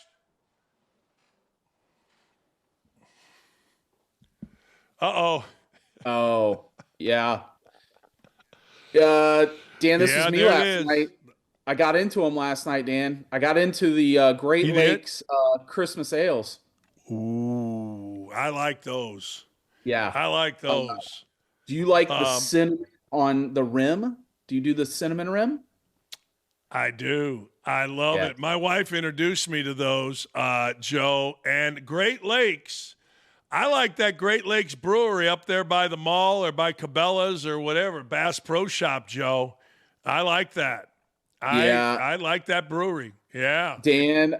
Uh-oh. Oh, yeah. Dan, this is me last night. I got into them last night, Dan. I got into the Great Lakes Christmas ales. Ooh, I like those. Yeah. I like those. Do you like the cinnamon on the rim? Do you do the cinnamon rim? I do. I love it. My wife introduced me to those, Joe, and Great Lakes. I like that Great Lakes Brewery up there by the mall or by Cabela's or whatever, Bass Pro Shop, Joe. I like that. I like that brewery. Yeah. Dan,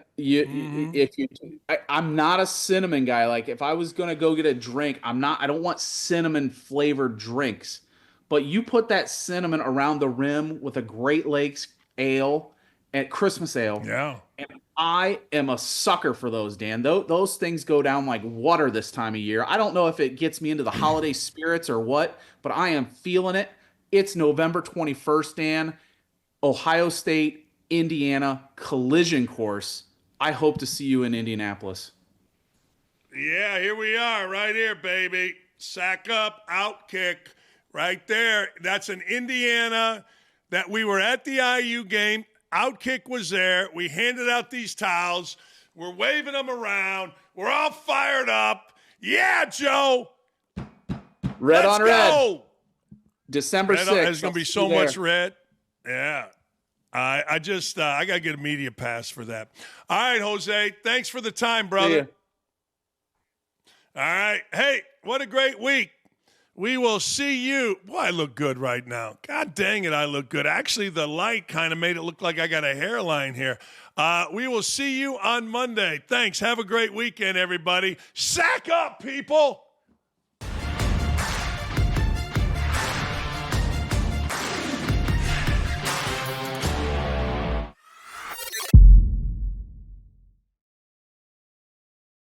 I'm not a cinnamon guy. Like if I was going to go get a drink, I don't want cinnamon flavored drinks, but you put that cinnamon around the rim with a Great Lakes ale at Christmas ale. Yeah. And I am a sucker for those, Dan. Those things go down like water this time of year. I don't know if it gets me into the holiday spirits or what, but I am feeling it. It's November 21st, Dan. Ohio State, Indiana collision course. I hope to see you in Indianapolis. Yeah, here we are, right here, baby. Sack up, out kick, right there. That's an Indiana that we were at the IU game. Outkick was there. We handed out these towels. We're waving them around. We're all fired up. Yeah, Joe. Red Let's on go. red. December 6th. There's going to be so much red. Yeah. I just I got to get a media pass for that. All right, Jose. Thanks for the time, brother. All right. Hey, what a great week. We will see you. Boy, I look good right now. God dang it, I look good. Actually, the light kind of made it look like I got a hairline here. We will see you on Monday. Thanks. Have a great weekend, everybody. Sack up, people.